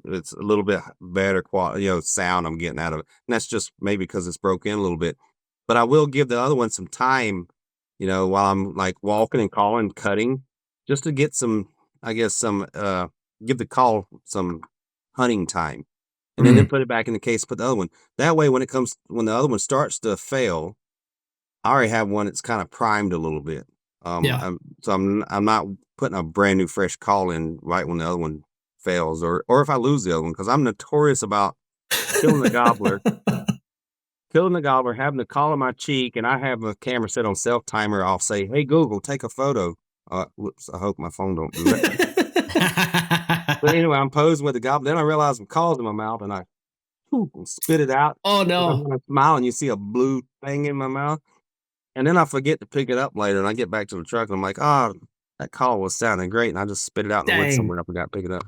it's a little bit better quality, sound I'm getting out of it. And that's just maybe because it's broke in a little bit. But I will give the other one some time, while I'm like walking and calling, cutting, just to get some, I guess, give the call some hunting time. And then put it back in the case, put the other one. That way, when the other one starts to fail, I already have one that's kind of primed a little bit. I'm not putting a brand new fresh call in right when the other one fails, or if I lose the other one, because I'm notorious about killing the gobbler, having the call in my cheek, and I have a camera set on self timer. I'll say, "Hey Google, take a photo." Whoops! I hope my phone don't do that. But anyway, I'm posing with the gobbler. Then I realize I'm calls in my mouth, and I spit it out. Oh no! I'm gonna smile, and you see a blue thing in my mouth. And then I forget to pick it up later, and I get back to the truck, and I'm like, "Oh, that call was sounding great," and I just spit it out in the woods somewhere, and I forgot to pick it up.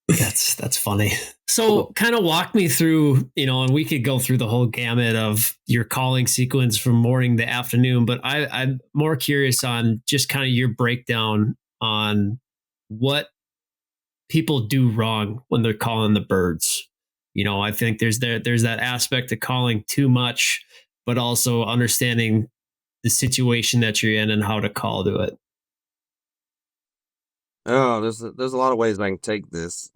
That's funny. So kind of walk me through, and we could go through the whole gamut of your calling sequence from morning to afternoon, but I'm more curious on just kind of your breakdown on what people do wrong when they're calling the birds. I think there's that aspect of calling too much, but also understanding the situation that you're in and how to call to it. Oh, there's a lot of ways I can take this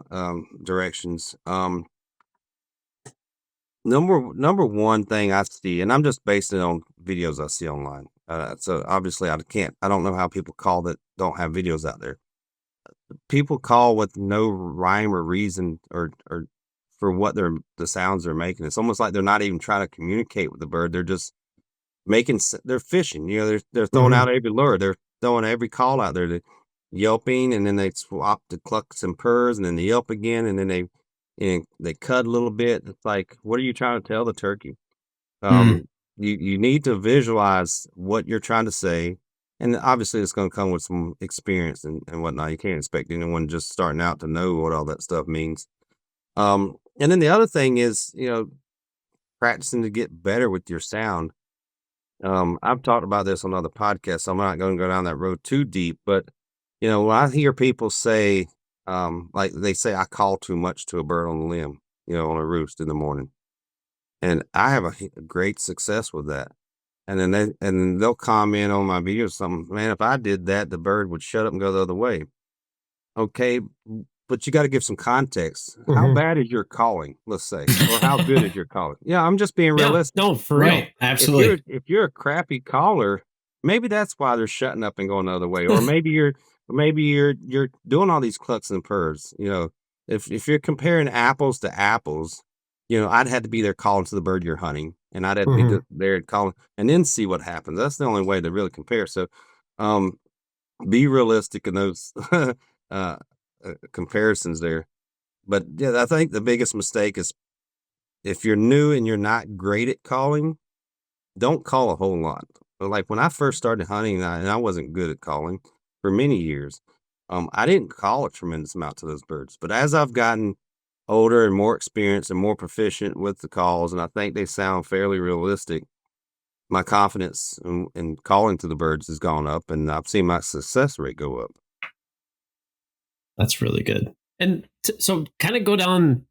directions. Number one thing I see, and I'm just basing it on videos I see online. So obviously I don't know how people call that don't have videos out there. People call with no rhyme or reason or for what the sounds they're making. It's almost like they're not even trying to communicate with the bird. They're just they're fishing. They're throwing out every lure. They're throwing every call out there. They're yelping, and then they swap to clucks and purrs, and then they yelp again, and then they cut a little bit. It's like, what are you trying to tell the turkey? You need to visualize what you're trying to say, And obviously it's going to come with some experience and whatnot. You can't expect anyone just starting out to know what all that stuff means. And then the other thing is, practicing to get better with your sound. I've talked about this on other podcasts, so I'm not going to go down that road too deep, but when I hear people say, like they say, I call too much to a bird on the limb, on a roost in the morning, and I have a great success with that. And then they'll comment on my video or something, man, if I did that, the bird would shut up and go the other way. Okay, but you got to give some context. How bad is your calling, let's say, or how good is your calling? Yeah, I'm just being realistic. No, for real. Absolutely. If you're a crappy caller, maybe that's why they're shutting up and going the other way. Or maybe you're doing all these clucks and purrs. If you're comparing apples to apples, I'd have to be there calling to the bird you're hunting, and I'd have to be there calling, and then see what happens. That's the only way to really compare. So, be realistic in those comparisons there. But yeah, I think the biggest mistake is if you're new and you're not great at calling, don't call a whole lot. But like when I first started hunting, and I wasn't good at calling for many years, I didn't call a tremendous amount to those birds. But as I've gotten older and more experienced and more proficient with the calls, and I think they sound fairly realistic, my confidence in calling to the birds has gone up, and I've seen my success rate go up. That's really good. And so kind of go down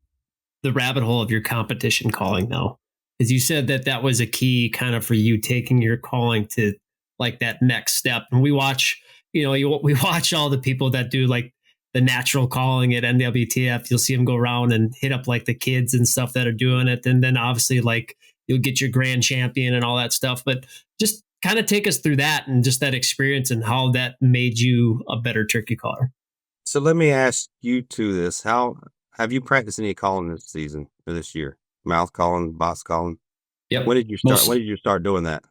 the rabbit hole of your competition calling now, because you said that was a key kind of for you taking your calling to like that next step. And we watch, we watch all the people that do like the natural calling at NWTF. You'll see them go around and hit up like the kids and stuff that are doing it. And then obviously like you'll get your grand champion and all that stuff. But just kind of take us through that and just that experience and how that made you a better turkey caller. So let me ask you two this. How have you practiced any calling this season or this year? Mouth calling, box calling? Yep. When did you start? When did you start doing that?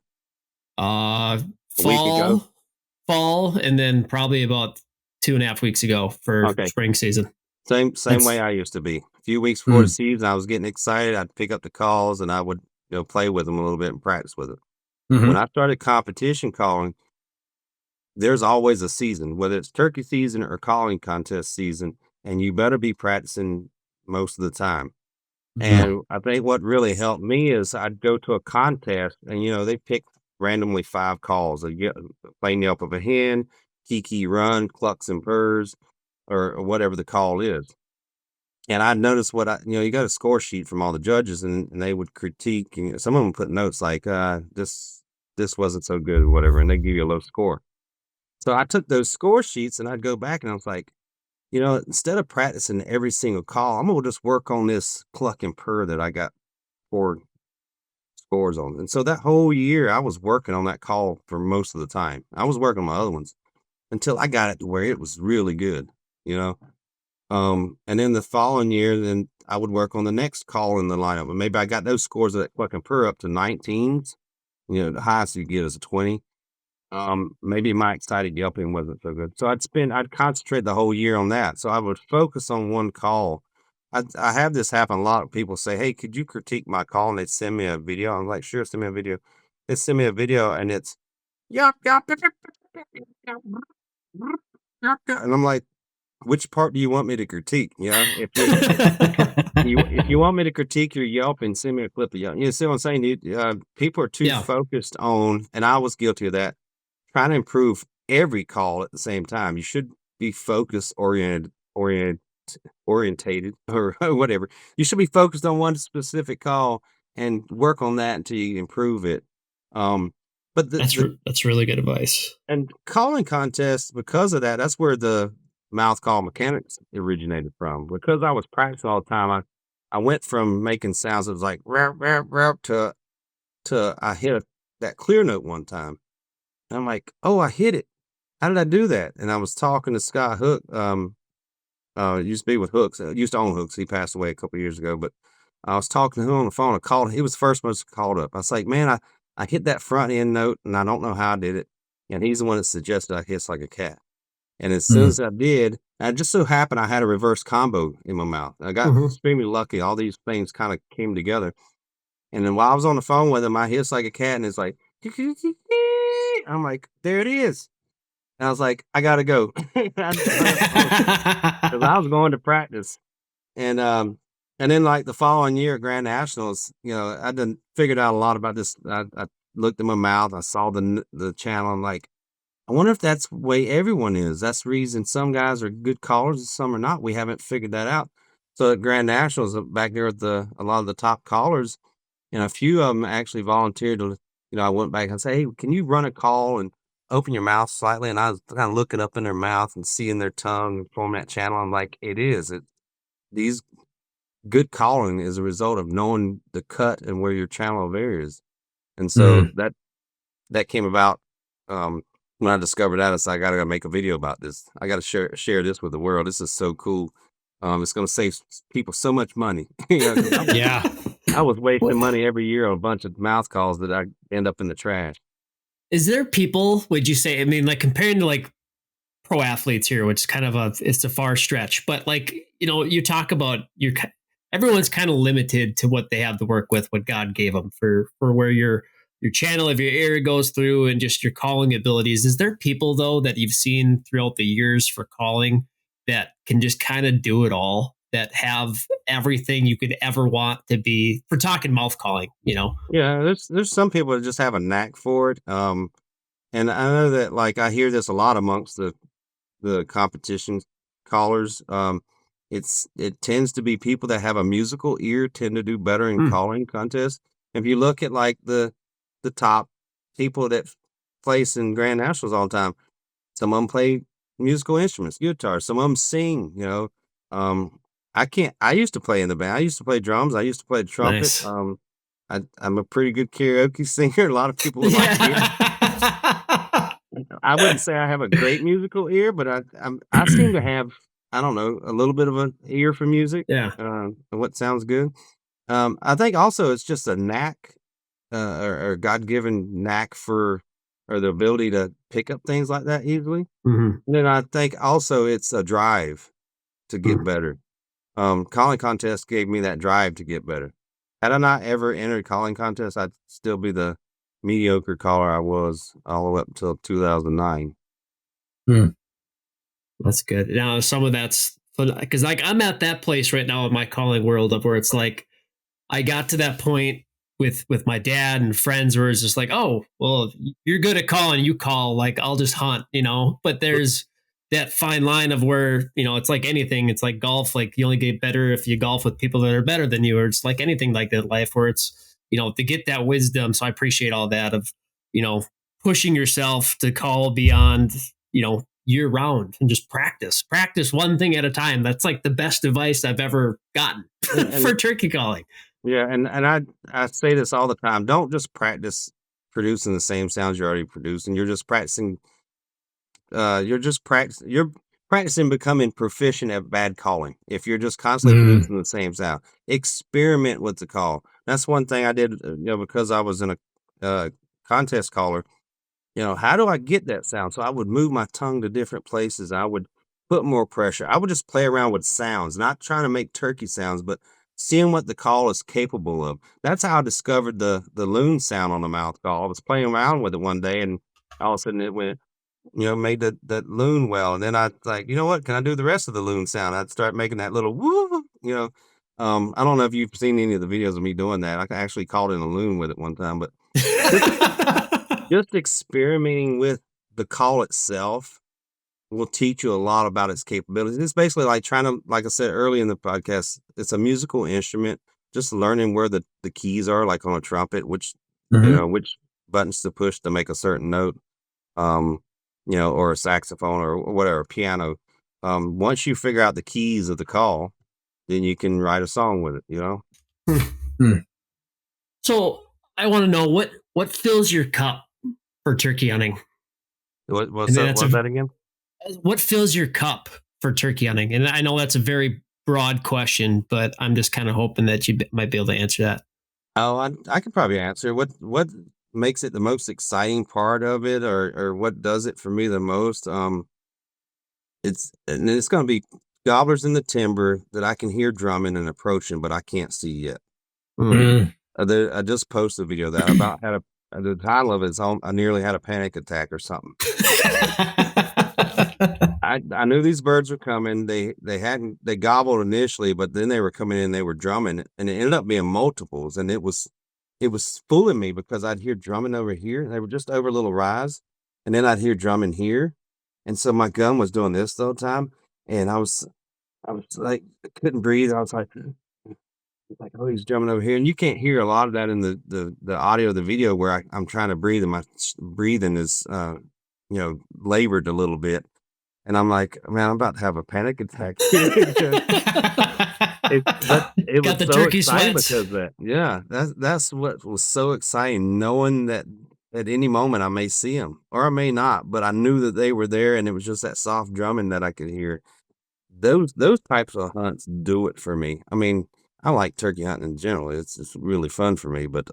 Fall, and then probably about 2.5 weeks ago for spring season. Same way I used to be. A few weeks before the season, I was getting excited. I'd pick up the calls and I would play with them a little bit and practice with it. When I started competition calling, there's always a season, whether it's turkey season or calling contest season, and you better be practicing most of the time. And I think what really helped me is I'd go to a contest and, they pick randomly 5 calls. They get plain yelp of a hen, kiki run, clucks and purrs, or whatever the call is. And I noticed you got a score sheet from all the judges and they would critique. Some of them put notes like, this wasn't so good or whatever, and they give you a low score. So I took those score sheets and I'd go back and I was like, instead of practicing every single call, I'm going to just work on this cluck and purr that I got 4 scores on. And so that whole year I was working on that call for most of the time. I was working on my other ones until I got it to where it was really good, and then the following year, then I would work on the next call in the lineup. And maybe I got those scores of that cluck and purr up to 19s. The highest you get is a 20. Maybe my excited yelping wasn't so good. So I'd concentrate the whole year on that. So I would focus on one call. I have this happen a lot. Of people say, hey, could you critique my call? And they'd send me a video. I'm like, sure, send me a video. They send me a video and it's, yop, yop, yop, yop, yop, yop, yop. And I'm like, which part do you want me to critique? If you want me to critique your yelping, send me a clip of yelp. You see what I'm saying? People are too focused on, and I was guilty of that, trying to improve every call at the same time. You should be focus orientated or whatever. You should be focused on one specific call and work on that until you improve it. But that's really good advice. And calling contests, because of that, that's where the mouth call mechanics originated from. Because I was practicing all the time, I went from making sounds that was like rap, rap, rap to I hit that clear note one time. And I'm like, oh, I hit it. How did I do that? And I was talking to Scott Hook. Used to be with Hooks. Used to own Hooks. He passed away a couple of years ago. But I was talking to him on the phone. He was the first most called up. I was like, man, I hit that front end note, and I don't know how I did it. And he's the one that suggested I hiss like a cat. And as soon as I did, I just so happened I had a reverse combo in my mouth. I got extremely lucky. All these things kind of came together. And then while I was on the phone with him, I hiss like a cat, and it's like, I'm like, there it is. And I was like, I gotta go. Because I was going to practice. And then like the following year at Grand Nationals, I done figured out a lot about this. I looked at my mouth, I saw the channel. I'm like, I wonder if that's the way everyone is. That's the reason some guys are good callers and some are not. We haven't figured that out. So at Grand Nationals, back there with a lot of the top callers, and a few of them actually volunteered to, I went back and say, hey, can you run a call and open your mouth slightly? And I was kind of looking up in their mouth and seeing their tongue and form that channel. I'm like, it is. These good calling is a result of knowing the cut and where your channel of air is. And so that came about when I discovered that. I said, I gotta make a video about this. I gotta share this with the world. This is so cool. It's gonna save people so much money. Yeah. I was wasting money every year on a bunch of mouth calls that I end up in the trash. Is there people, would you say, I mean, like comparing to like pro athletes here, which is kind of it's a far stretch, but like, you talk about everyone's kind of limited to what they have to work with, what God gave them for where your channel of your ear goes through and just your calling abilities. Is there people though that you've seen throughout the years for calling that can just kind of do it all, that have everything you could ever want to be, for talking mouth calling, Yeah, there's some people that just have a knack for it. And I know that like I hear this a lot amongst the competition callers. It tends to be people that have a musical ear tend to do better in calling contests. If you look at like the top people that place in Grand Nationals all the time, some of them play musical instruments, guitar, some of them sing, I used to play in the band. I used to play drums. I used to play the trumpet. Nice. I'm a pretty good karaoke singer. A lot of people would like to hear. I wouldn't say I have a great musical ear, but I seem to have, I don't know, a little bit of an ear for music. Yeah. And what sounds good. I think also it's just a knack, or God-given knack or the ability to pick up things like that easily. And then I think also it's a drive to get better. Calling contests gave me that drive to get better. Had I not ever entered calling contests, I'd still be the mediocre caller I was all the way up until 2009. That's good. Now, some of that's because like I'm at that place right now in my calling world of where it's like I got to that point with my dad and friends where it's just like, oh, well, you're good at calling, you call, like I'll just hunt, but there's that fine line of where, it's like anything. It's like golf. Like you only get better if you golf with people that are better than you, or it's like anything like that in life where it's, to get that wisdom. So I appreciate all that of, pushing yourself to call beyond, year round and just practice one thing at a time. That's like the best advice I've ever gotten for turkey calling. Yeah. And I say this all the time. Don't just practice producing the same sounds you're already producing. You're just practicing. You're practicing becoming proficient at bad calling. If you're just constantly producing the same sound, experiment with the call. That's one thing I did, because I was in a contest caller. How do I get that sound? So I would move my tongue to different places. I would put more pressure. I would just play around with sounds, not trying to make turkey sounds, but seeing what the call is capable of. That's how I discovered the loon sound on the mouth call. I was playing around with it one day, and all of a sudden it went, made that loon well. And then I like, you know what? Can I do the rest of the loon sound? I'd start making that little woo, I don't know if you've seen any of the videos of me doing that. I actually called in a loon with it one time, but just experimenting with the call itself will teach you a lot about its capabilities. It's basically like trying to, like I said early in the podcast, it's a musical instrument, just learning where the keys are, like on a trumpet, which buttons to push to make a certain note, or a saxophone or whatever, piano. Once you figure out the keys of the call, then you can write a song with it, So I want to know what fills your cup for turkey hunting. What's that again? What fills your cup for turkey hunting? And I know that's a very broad question, but I'm just kind of hoping that you might be able to answer that. Oh, I could probably answer. What makes it the most exciting part of it, or what does it for me the most? It's going to be gobblers in the timber that I can hear drumming and approaching, but I can't see yet. I just posted a video of that about The title of it's I nearly had a panic attack or something. I knew these birds were coming. They gobbled initially, but then they were coming in, they were drumming, and it ended up being multiples, and it was fooling me because I'd hear drumming over here. They were just over a little rise, and then I'd hear drumming here. And so my gun was doing this the whole time, and I was like, I couldn't breathe. I was like, oh, he's drumming over here, and you can't hear a lot of that in the audio of the video where I'm trying to breathe, and my breathing is labored a little bit. And I'm like, man, I'm about to have a panic attack. But it Got was the so turkey exciting sweats. because of that. Yeah, that's what was so exciting, knowing that at any moment I may see them or I may not, but I knew that they were there, and it was just that soft drumming that I could hear. Those types of hunts do it for me. I mean, I like turkey hunting in general. It's really fun for me, but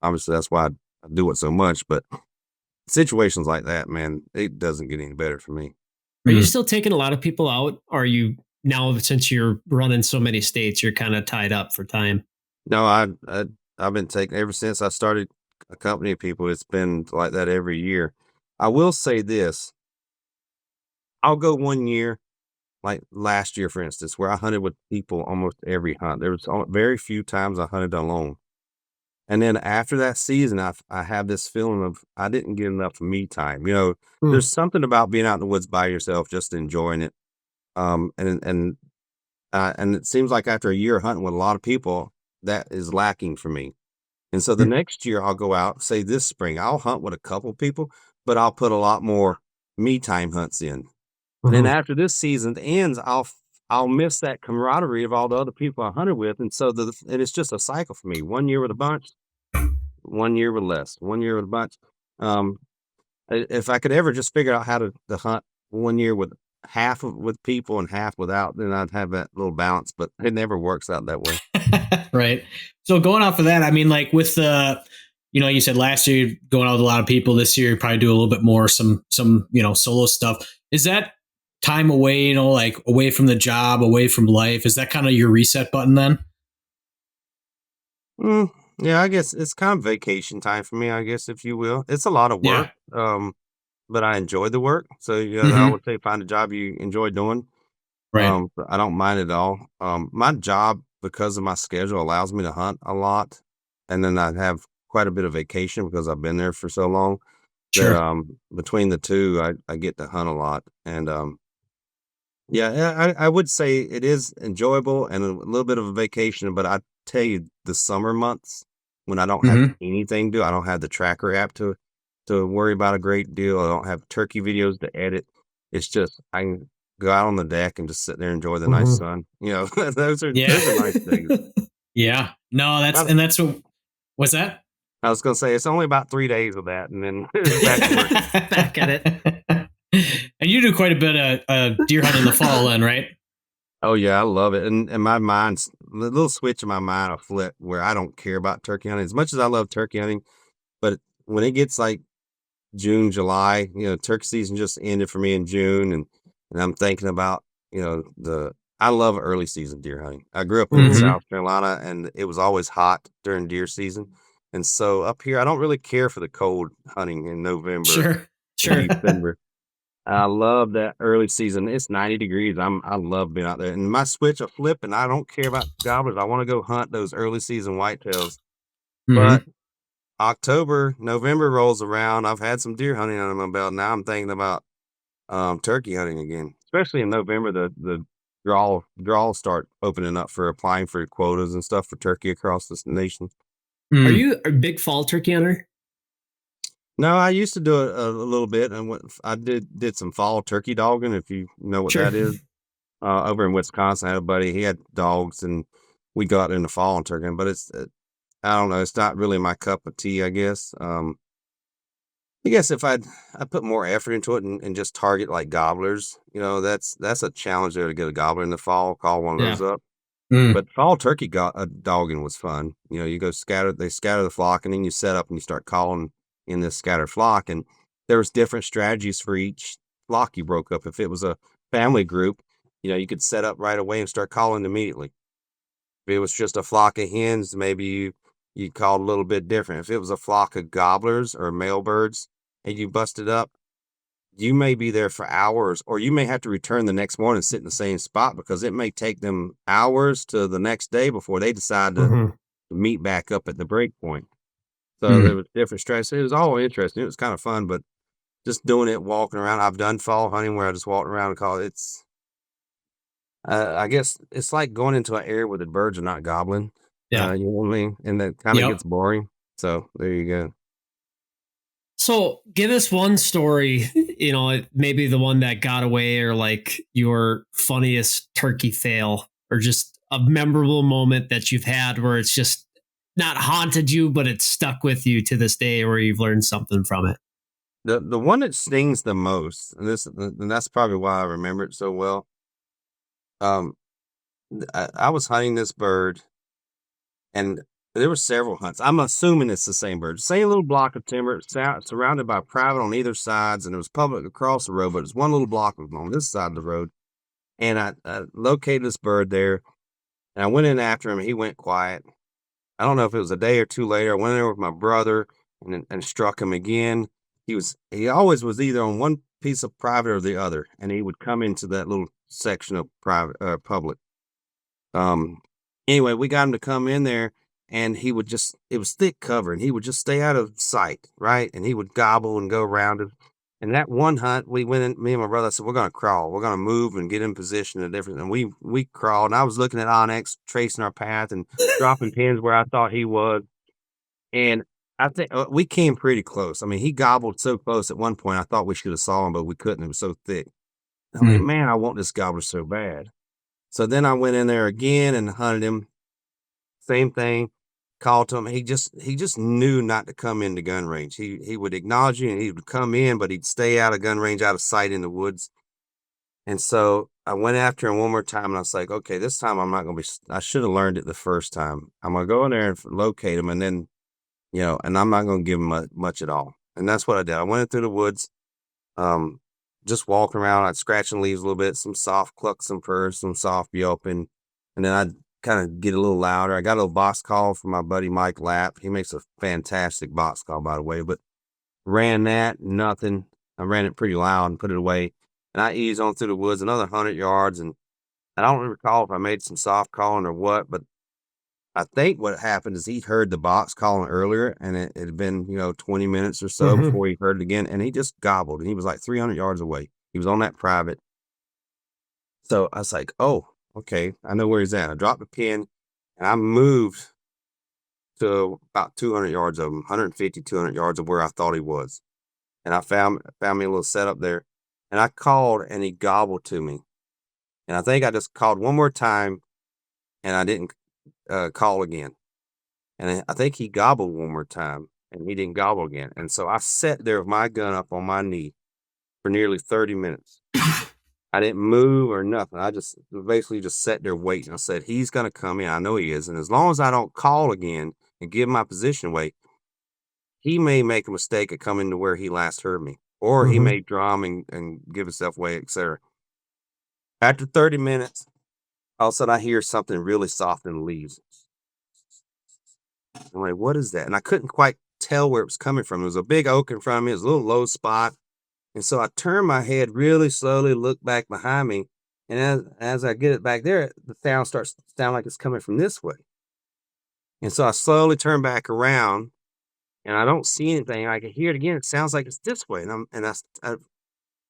obviously that's why I do it so much. But situations like that, man, it doesn't get any better for me. Are you still taking a lot of people out? Or are you now, since you're running so many states, you're kind of tied up for time? No, I've been taking ever since I started accompanying people. It's been like that every year. I will say this: I'll go one year, like last year, for instance, where I hunted with people almost every hunt. There was very few times I hunted alone. And then after that season, I have this feeling of I didn't get enough me time. Hmm. There's something about being out in the woods by yourself, just enjoying it. And it seems like after a year hunting with a lot of people, that is lacking for me. And so the next year I'll go out, say this spring, I'll hunt with a couple people, but I'll put a lot more me time hunts in. And then Mhm. after this season ends, I'll miss that camaraderie of all the other people I hunted with. And so and it's just a cycle for me. 1 year with a bunch, 1 year with less, 1 year with a bunch. Um, if I could ever just figure out how to hunt 1 year with with people and half without, then I'd have that little balance, but it never works out that way. Right. So going off of that, I mean, like with the, you said last year you're going out with a lot of people. This year you probably do a little bit more some solo stuff. Is that time away? Like away from the job, away from life? Is that kind of your reset button then? Mm, yeah, I guess it's kind of vacation time for me, I guess, if you will. It's a lot of Yeah. work, but I enjoy the work. So, yeah, I Hmm. would say find a job you enjoy doing. Right. But I don't mind it at all. My job, because of my schedule, allows me to hunt a lot, and then I have quite a bit of vacation because I've been there for so long that Sure. between the two, I get to hunt a lot. And I would say it is enjoyable and a little bit of a vacation, but I tell you, the summer months when I don't have Hmm. anything to do, I don't have the tracker app to worry about a great deal. I don't have turkey videos to edit. It's just I can go out on the deck and just sit there and enjoy the nice Mhm. sun. Those are nice Yeah. things. Yeah. No, I, that's what's that? I was gonna say it's only about 3 days of that, and then back to work. Back at it. And you do quite a bit of deer hunting in the fall, then, right? Oh yeah, I love it, and my mind's the little switch in my mind will flip where I don't care about turkey hunting as much as I love turkey hunting. But when it gets like June, July, turkey season just ended for me in June, and I'm thinking about, I love early season deer hunting. I grew up in Mhm. Hmm. South Carolina, and it was always hot during deer season. And so up here, I don't really care for the cold hunting in November Sure. and Sure. December. I love that early season. It's 90 degrees. I love being out there. And my switch will flip, and I don't care about gobblers. I want to go hunt those early season whitetails. But Hmm. October, November rolls around. I've had some deer hunting under my belt. Now I'm thinking about turkey hunting again, especially in November. The draws start opening up for applying for quotas and stuff for turkey across this nation. Are Mm. you a big fall turkey hunter? No, I used to do it a little bit, and I did some fall turkey dogging, if you know what Sure. that is. Over in Wisconsin, I had a buddy. He had dogs, and we go out in the fall and turkey. But I don't know. It's not really my cup of tea, I guess. I guess if I put more effort into it and just target like gobblers, that's a challenge there to get a gobbler in the fall. Call one of Yeah. those up. Mm. But fall turkey dogging was fun. You go scatter. They scatter the flock, and then you set up and you start calling in this scattered flock. And there was different strategies for each flock you broke up. If it was a family group, you could set up right away and start calling immediately. If it was just a flock of hens, maybe you you called a little bit different. If it was a flock of gobblers or male birds and you busted up, you may be there for hours, or you may have to return the next morning and sit in the same spot because it may take them hours to the next day before they decide to Mhm. meet back up at the break point. So Mm. there was different strategies. It was all interesting. It was kind of fun, but just doing it, walking around. I've done fall hunting where I just walked around and call it. I guess it's like going into an area where the birds are not gobbling. Yeah. You know what I mean? And that kind of Yep. gets boring. So there you go. So give us one story, maybe the one that got away or like your funniest turkey fail or just a memorable moment that you've had where it's just not haunted you, but it's stuck with you to this day where you've learned something from it. The one that stings the most, and that's probably why I remember it so well. Um, I was hunting this bird, and there were several hunts. I'm assuming it's the same bird, same little block of timber, surrounded by private on either sides, and it was public across the road, but it's one little block of them on this side of the road. And I located this bird there, and I went in after him. He went quiet. I don't know if it was a day or two later. I went in there with my brother and struck him again. He always was either on one piece of private or the other, and he would come into that little section of private public. Um, anyway, we got him to come in there, and it was thick cover, and he would just stay out of sight, right? And he would gobble and go around it. And that one hunt, we went in, me and my brother said, we're going to crawl. We're going to move and get in position and different. And we crawled, and I was looking at Onyx, tracing our path and dropping pins where I thought he was. And I think we came pretty close. I mean, he gobbled so close at one point, I thought we should have saw him, but we couldn't. It was so thick. I'm like, Mm. man, I want this gobbler so bad. So then I went in there again and hunted him. Same thing. Called to him. He just knew not to come into gun range. He would acknowledge you and he would come in, but he'd stay out of gun range, out of sight in the woods. And so I went after him one more time, and I was like, okay, this time I'm not gonna be. I should have learned it the first time. I'm gonna go in there and locate him, and then and I'm not gonna give him much at all. And that's what I did. I went through the woods, um, just walking around. I'd scratching leaves a little bit, some soft cluck, some purrs, some soft yelping, and then I'd kind of get a little louder. I got a little box call from my buddy Mike Lapp. He makes a fantastic box call, by the way. But ran that, nothing. I ran it pretty loud and put it away. And I eased on through the woods another 100 yards. And I don't recall if I made some soft calling or what, but I think what happened is he heard the box calling earlier, and it had been, 20 minutes or so Mhm. before he heard it again. And he just gobbled, and he was like 300 yards away. He was on that private. So I was like, oh, okay, I know where he's at. I dropped the pin, and I moved to about 200 yards of him, 150, 200 yards of where I thought he was. And I found me a little setup there, and I called, and he gobbled to me. And I think I just called one more time, and I didn't call again. And I think he gobbled one more time, and he didn't gobble again. And so I sat there with my gun up on my knee for nearly 30 minutes. I didn't move or nothing. I just basically just sat there waiting. I said, he's going to come in. I know he is. And as long as I don't call again and give my position away, he may make a mistake of coming to where he last heard me, or he Mhm. may drum and give himself away, etc. After 30 minutes, all of a sudden I hear something really soft in the leaves. I'm like, what is that? And I couldn't quite tell where it was coming from. There was a big oak in front of me. It was a little low spot. And so I turned my head really slowly, look back behind me. And as I get it back there, the sound starts to sound like it's coming from this way. And so I slowly turn back around, and I don't see anything. I can hear it again. It sounds like it's this way. I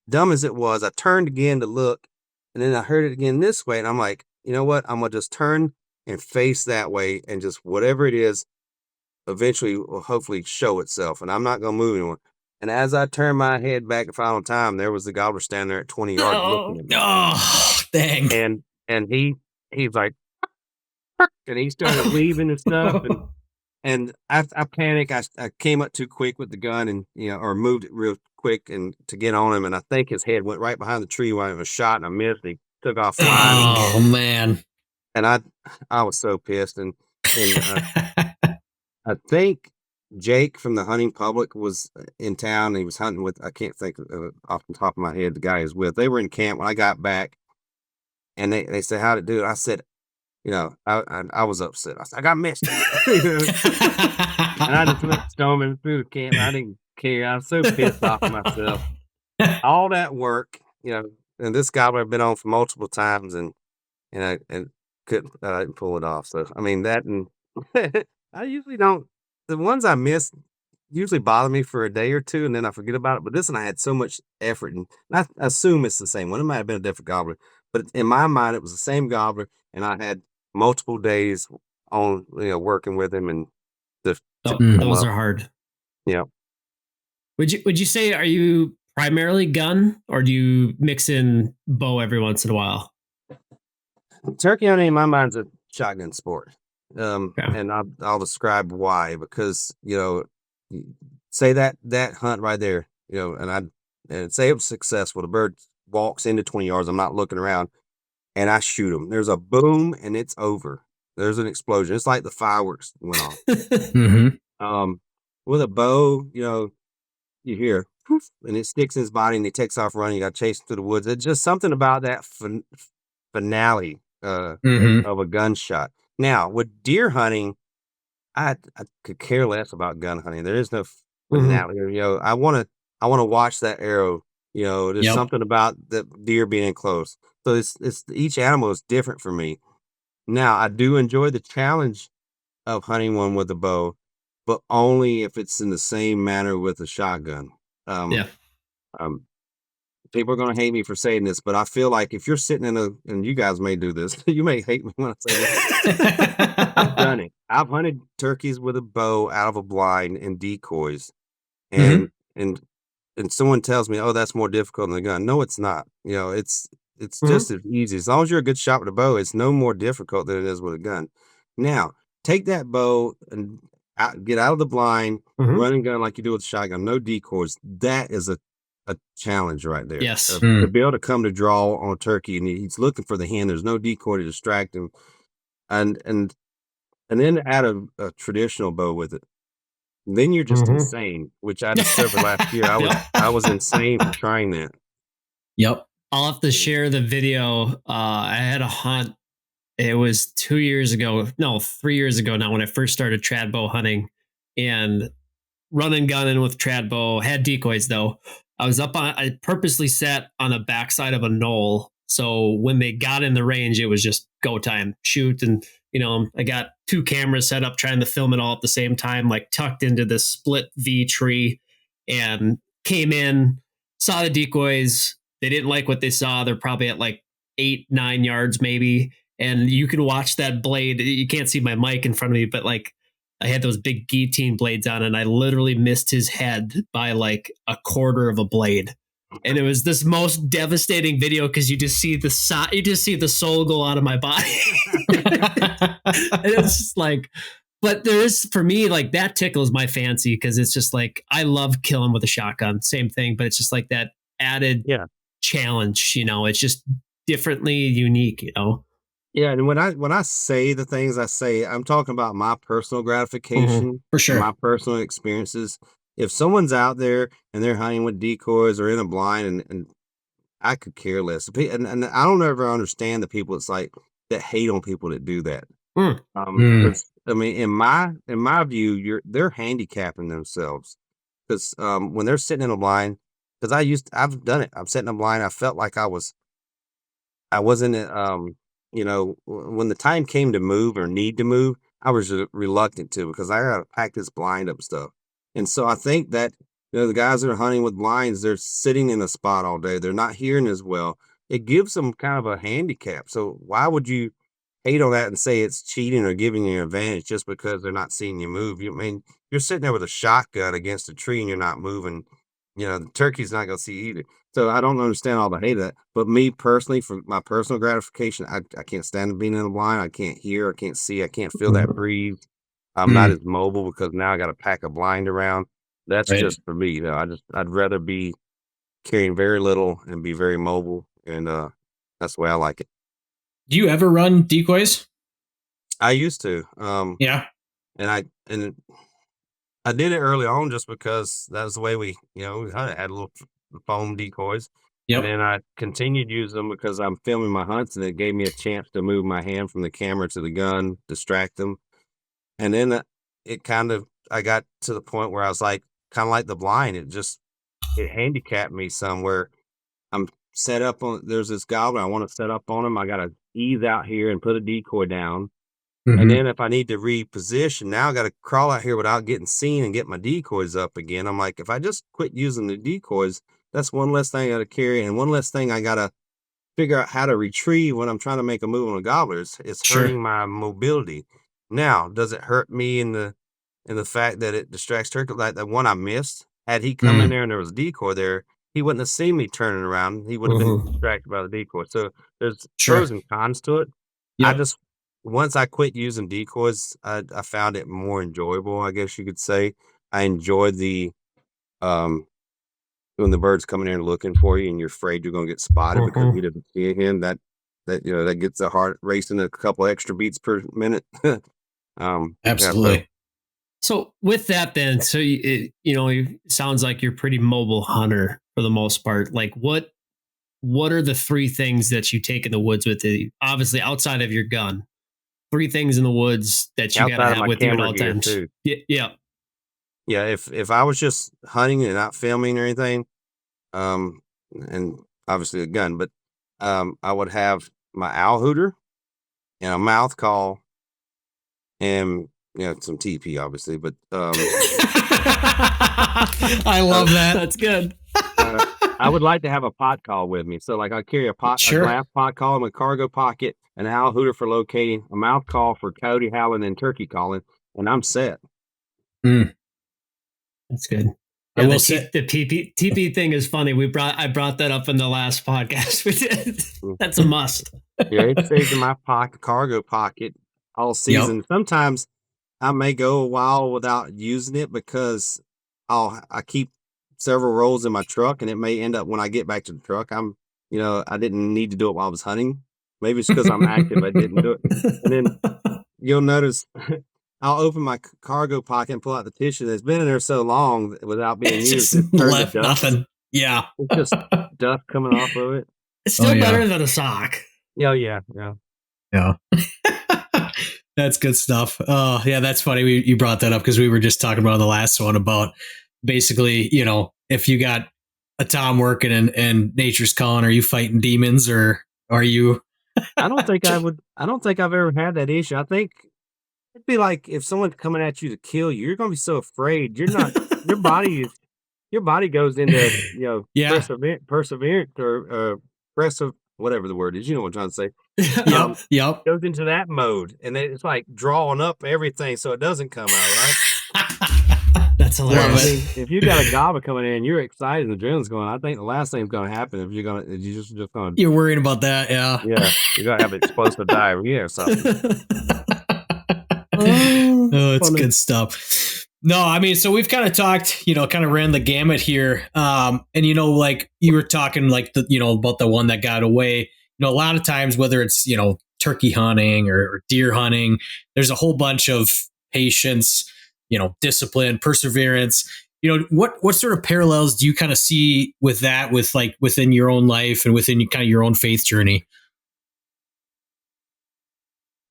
dumb as it was, I turned again to look, and then I heard it again this way. And I'm like, you know what? I'm going to just turn and face that way, and just whatever it is, eventually will hopefully show itself. And I'm not going to move anyone. And as I turned my head back the final time, there was the gobbler standing there at 20 yards looking Oh, at me. Oh, dang. And he's like, and he started leaving and stuff. And I panicked. I came up too quick with the gun, and or moved it real quick and to get on him. And I think his head went right behind the tree while it was shot, and I missed. And he took off flying. Oh, man. And I was so pissed. And I think Jake from the hunting public was in town. And he was hunting with, I can't think off the top of my head, the guy he was with. They were in camp when I got back, and they said, how'd it do? I said, I was upset. I said, I got missed. And I just went storming through the camp. I didn't care. I was so pissed off at myself. All that work, and this gobbler I've been on for multiple times, and couldn't I didn't pull it off. So I mean that, and I usually don't. The ones I miss usually bother me for a day or two, and then I forget about it. But this one, I had so much effort, and I assume it's the same one. It might have been a different gobbler, but in my mind, it was the same gobbler, and I had multiple days on, working with him and to pick him Those up. are hard. Yeah. Would you say, are you primarily gun, or do you mix in bow every once in a while? Turkey hunting in my mind is a shotgun sport. Yeah. And I'll describe why, because, say that hunt right there, and say it was successful. The bird walks into 20 yards. I'm not looking around, and I shoot him. There's a boom and it's over. There's an explosion. It's like the fireworks went off. With a bow, you hear poof, and it sticks in his body and he takes off running. You got to chase him through the woods. It's just something about that finale of a gunshot. Now, with deer hunting, I could care less about gun hunting. There is no finale. I want to watch that arrow. There's something about the deer being close. So it's each animal is different for me. Now, I do enjoy the challenge of hunting one with a bow, but only if it's in the same manner with a shotgun. People are going to hate me for saying this, but I feel like if you're sitting and you guys may do this, you may hate me when I say this. I've done it. I've hunted turkeys with a bow out of a blind and decoys, and someone tells me, "Oh, that's more difficult than the gun." No, it's not. It's just as easy. As long as you're a good shot with a bow, it's no more difficult than it is with a gun. Now, take that bow and get out of the blind, run and gun like you do with a shotgun. No decoys. That is a challenge right there. Yes. To be able to come to draw on a turkey, and he's looking for the hen. There's no decoy to distract him, and then add a traditional bow with it. Then you're just insane, which I discovered last year. I was insane for trying that. Yep. I'll have to share the video. I had a hunt. It was 2 years ago. No, 3 years ago now, when I first started trad bow hunting, and running gunning with trad bow. Had decoys though. I purposely sat on the backside of a knoll. So when they got in the range, it was just go time, shoot. And, I got 2 cameras set up trying to film it all at the same time, like tucked into this split V tree, and came in, saw the decoys. They didn't like what they saw. They're probably at like 8-9 yards maybe. And you can watch that blade. You can't see my mic in front of me, but like I had those big guillotine blades on, and I literally missed his head by like a quarter of a blade. And it was this most devastating video because you just see the soul go out of my body. And it's just like, but there is, for me, like that tickles my fancy, because it's just like, I love killing with a shotgun, same thing, but it's just like that added challenge. It's just differently unique. Yeah, and when I say the things I say, I'm talking about my personal gratification, for sure, my personal experiences. If someone's out there and they're hunting with decoys or in a blind, and I could care less. And I don't ever understand the people that hate on people that do that. I mean, in my view, they're handicapping themselves, because when they're sitting in a blind, because I've done it. I'm sitting in a blind. I felt like I wasn't when the time came to move or need to move, I was reluctant to, because I got to pack this blind up stuff. And so I think that, the guys that are hunting with blinds, they're sitting in a spot all day. They're not hearing as well. It gives them kind of a handicap. So why would you hate on that and say it's cheating or giving you an advantage just because they're not seeing you move? You're sitting there with a shotgun against a tree and you're not moving. The turkey's not going to see either. So I don't understand all the hate of that. But me personally, for my personal gratification, I can't stand being in the blind. I can't hear. I can't see. I can't feel that breeze. I'm not as mobile because now I got to pack a blind around. That's just for me. I'd rather be carrying very little and be very mobile, and that's the way I like it. Do you ever run decoys? I used to. Yeah. And I did it early on just because that was the way we had little foam decoys. Yep. And then I continued using them because I'm filming my hunts, and it gave me a chance to move my hand from the camera to the gun, distract them. And then I got to the point where I was like, kind of like the blind. It handicapped me somewhere. I'm set up on, there's this gobbler. I want to set up on him. I got to ease out here and put a decoy down. And then if I need to reposition, now I got to crawl out here without getting seen and get my decoys up again. I'm like, if I just quit using the decoys, that's one less thing I got to carry, and one less thing I got to figure out how to retrieve when I'm trying to make a move on a gobbler. It's hurting my mobility. Now, does it hurt me in the fact that it distracts turkey? Like the one I missed, had he come in there and there was a decoy there, he wouldn't have seen me turning around. He would have been distracted by the decoy. So there's pros and cons to it. Yep. Once I quit using decoys, I found it more enjoyable, I guess you could say. I enjoyed the when the bird's coming in and looking for you and you're afraid you're gonna get spotted because you didn't see him, that that gets the heart racing a couple extra beats per minute. Absolutely. Yeah, So with that, then, so it sounds like you're a pretty mobile hunter for the most part. Like, what are the three things that you take in the woods with you? Obviously, outside of your gun, three things in the woods that you gotta have with you at all times. too. Yeah. Yeah, if I was just hunting and not filming or anything, and obviously a gun, but I would have my owl hooter and a mouth call and some TP obviously, but I love that. That's good. I would like to have a pot call with me. So like I carry a glass pot call in my cargo pocket, an owl hooter for locating, a mouth call for coyote howling and turkey calling, and I'm set. That's good. Yeah, the TP thing is funny. I brought that up in the last podcast we did. That's a must. Yeah, it stays in my cargo pocket all season. Yep. Sometimes I may go a while without using it because I keep several rolls in my truck, and it may end up when I get back to the truck, I didn't need to do it while I was hunting. Maybe it's because I'm active, I didn't do it. And then you'll notice I'll open my cargo pocket and pull out the tissue that's been in there so long without being used. It's left nothing. Yeah. It's just dust coming off of it. It's still better than a sock. Oh, yeah. That's good stuff. Oh, yeah, that's funny. You brought that up because we were just talking about the last one about basically, if you got a Tom working and nature's calling, are you fighting demons or are you? I don't think I've ever had that issue. I think it'd be like if someone's coming at you to kill you, you're going to be so afraid. You're not, your body goes into, perseverance or whatever the word is. You know what I'm trying to say. Yep. Goes into that mode, and it's like drawing up everything so it doesn't come out, right? That's hilarious. If you got a gobbler coming in, you're excited, and the adrenaline's going. I think the last thing's going to happen if you're just going. You're worrying about that, yeah. Yeah, you're going to have explosive diarrhea or something. Oh, it's good stuff. No, I mean, so we've kind of talked, kind of ran the gamut here. And, like you were talking like, about the one that got away, a lot of times, whether it's, turkey hunting or deer hunting, there's a whole bunch of patience, discipline, perseverance. What sort of parallels do you kind of see with that, with like within your own life and within kind of your own faith journey?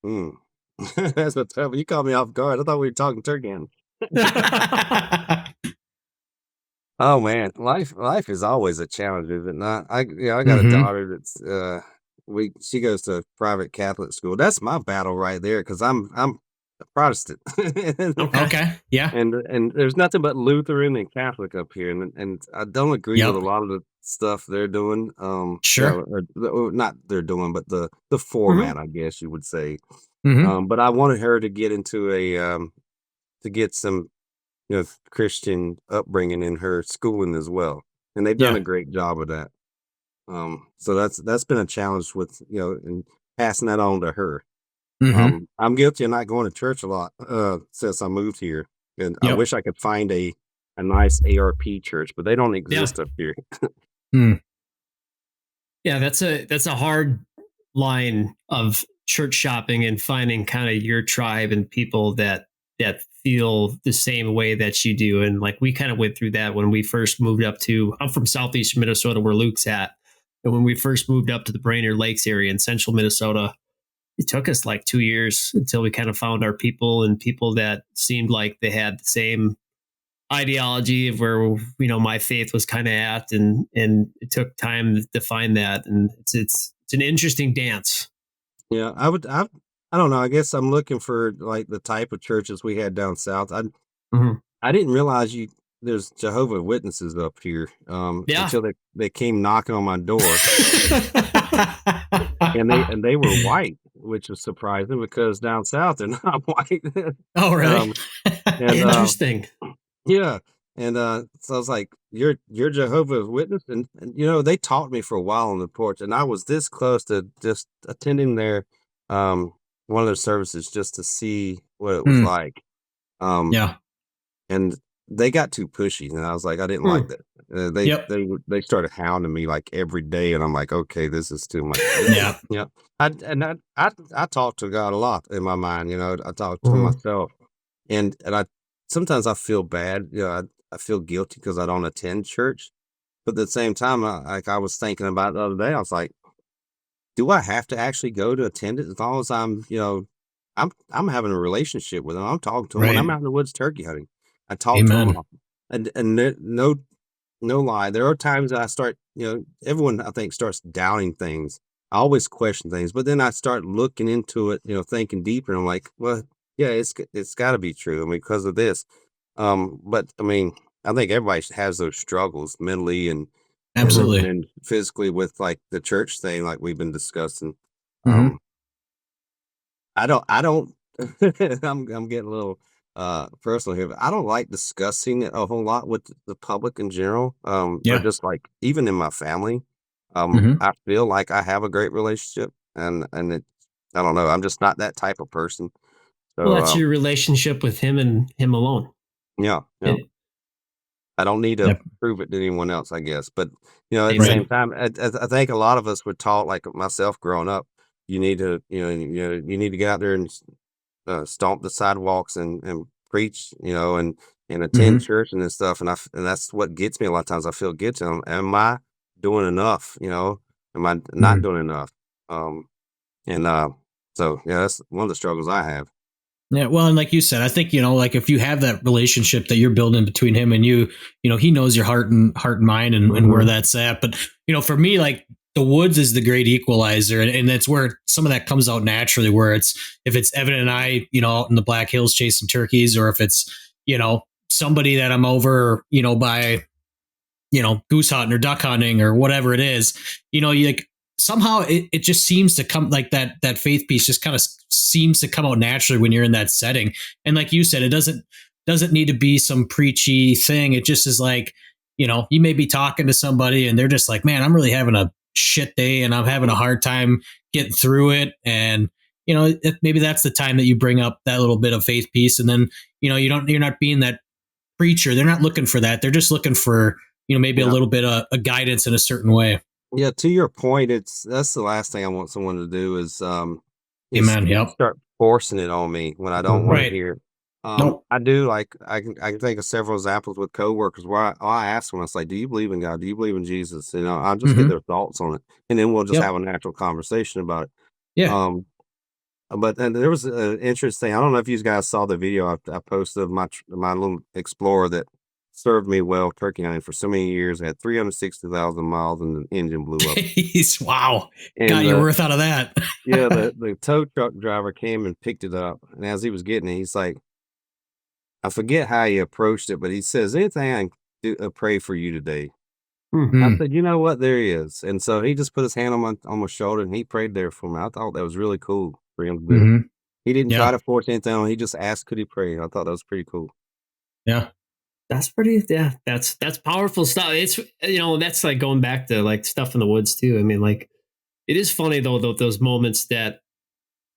That's what's tough. You caught me off guard. I thought we were talking turkey. Oh man, life is always a challenge, is it not? I got a daughter that's she goes to private Catholic school. That's my battle right there because I'm a Protestant. Okay, yeah, and there's nothing but Lutheran and Catholic up here, and I don't agree with a lot of the stuff they're doing. Sure, or not they're doing, but the format, I guess you would say. But I wanted her to get into to get some, Christian upbringing in her schooling as well, and they've done a great job of that. So that's been a challenge with and passing that on to her. I'm guilty of not going to church a lot since I moved here, and I wish I could find a nice ARP church, but they don't exist up here. Yeah, that's a hard line of church shopping and finding kind of your tribe and people that feel the same way that you do. And like we kind of went through that when we first moved up I'm from southeastern Minnesota where Luke's at. And when we first moved up to the Brainerd Lakes area in central Minnesota, it took us like 2 years until we kind of found our people and people that seemed like they had the same ideology of where, you know, my faith was kind of at, and it took time to find that, and it's an interesting dance. Yeah, I don't know. I guess I'm looking for like the type of churches we had down south. Mhm. I didn't realize there's Jehovah Witnesses up here Yeah. until they came knocking on my door, and they were white, which was surprising because down south they're not white. Oh, really? um, and Interesting. yeah, and so I was like, "You're Jehovah's Witness," and you know they taught me for a while on the porch, and I was this close to just attending their um one of their services just to see what it was Hmm. like. Um, Yeah. and they got too pushy, and I was like, I didn't Hmm. like that. Yep. They started hounding me like every day, and I'm like, okay, this is too much. Yeah. Yeah, I talk to God a lot in my mind. You know, I talk to Mhm. myself, and I sometimes I feel bad. You know, I feel guilty because I don't attend church, but at the same time, I was thinking about it the other day. I was like, do I have to actually go to attend it as long as I'm, you know, I'm having a relationship with them. I'm talking to them when I'm Right. out in the woods turkey hunting. I talk to them Amen. often. And no lie, there are times that I start, you know, everyone I think starts doubting things. I always question things, but then I start looking into it, you know, thinking deeper. And I'm like, well, yeah, it's got to be true. I mean, because of this. But I mean, I think everybody has those struggles mentally and Absolutely. then physically with like the church thing, like we've been discussing. Hmm. Um, I don't I'm getting a little personal here, but I don't like discussing it a whole lot with the public in general. Or Yeah. just like even in my family. Hmm. I feel like I have a great relationship and it I don't know, I'm just not that type of person. Well, So that's your relationship with him and him alone. yeah, yeah. It, I don't need to Yep. prove it to anyone else, I guess. But, you know, at the same amen. time, I think a lot of us were taught, like myself growing up, you need to, you need to get out there and stomp the sidewalks and preach, you know, and attend Hmm. church and this stuff. And that's what gets me a lot of times. I feel guilty. Am I doing enough? You know, am I not Hmm. doing enough? Um, and so yeah, that's one of the struggles I have. Yeah, well, and like you said, I think, like if you have that relationship that you're building between him and you, he knows your heart and mind and where Hmm. that's at. But for me, like the woods is the great equalizer, and that's where some of that comes out naturally. Where if it's Evan and I, out in the Black Hills chasing turkeys, or if it's somebody that I'm over, by goose hunting or duck hunting or whatever it is, you like somehow it just seems to come like that faith piece just kind of seems to come out naturally when you're in that setting. And like you said, it doesn't need to be some preachy thing. It just is like, you may be talking to somebody and they're just like, man, I'm really having a shit day and I'm having a hard time getting through it. And maybe that's the time that you bring up that little bit of faith piece. And then you're not being that preacher. They're not looking for that. They're just looking for maybe a Yeah. little bit of a guidance in a certain way. Yeah, to your point, that's the last thing I want someone to do is Amen. Yep. start forcing it on me when I don't want to Mhm. Right. hear it. Nope. I do like I can think of several examples with coworkers where I ask them, I say, "Do you believe in God? Do you believe in Jesus?" You know, I'll just get Mm-hmm. their thoughts on it, and then we'll just Yep. have a natural conversation about it. Yeah. Um, but and there was an interesting. I don't know if you guys saw the video I posted of my little Explorer that served me well turkey hunting for so many years. It had 360,000 miles, and the engine blew up. Jeez, wow. And Got your worth out of that. yeah, the tow truck driver came and picked it up, and as he was getting it, he's like, I forget how he approached it, but he says, "Anything I can do, pray for you today." I Mm. said, "You know what? There he is." And so he just put his hand on my shoulder and he prayed there for me. I thought that was really cool for him to do. Hmm. He didn't try Yeah. to force anything on. He just asked, could he pray? I thought that was pretty cool. Yeah. That's pretty. Yeah, that's powerful stuff. It's that's like going back to like stuff in the woods too. I mean, like it is funny though those moments that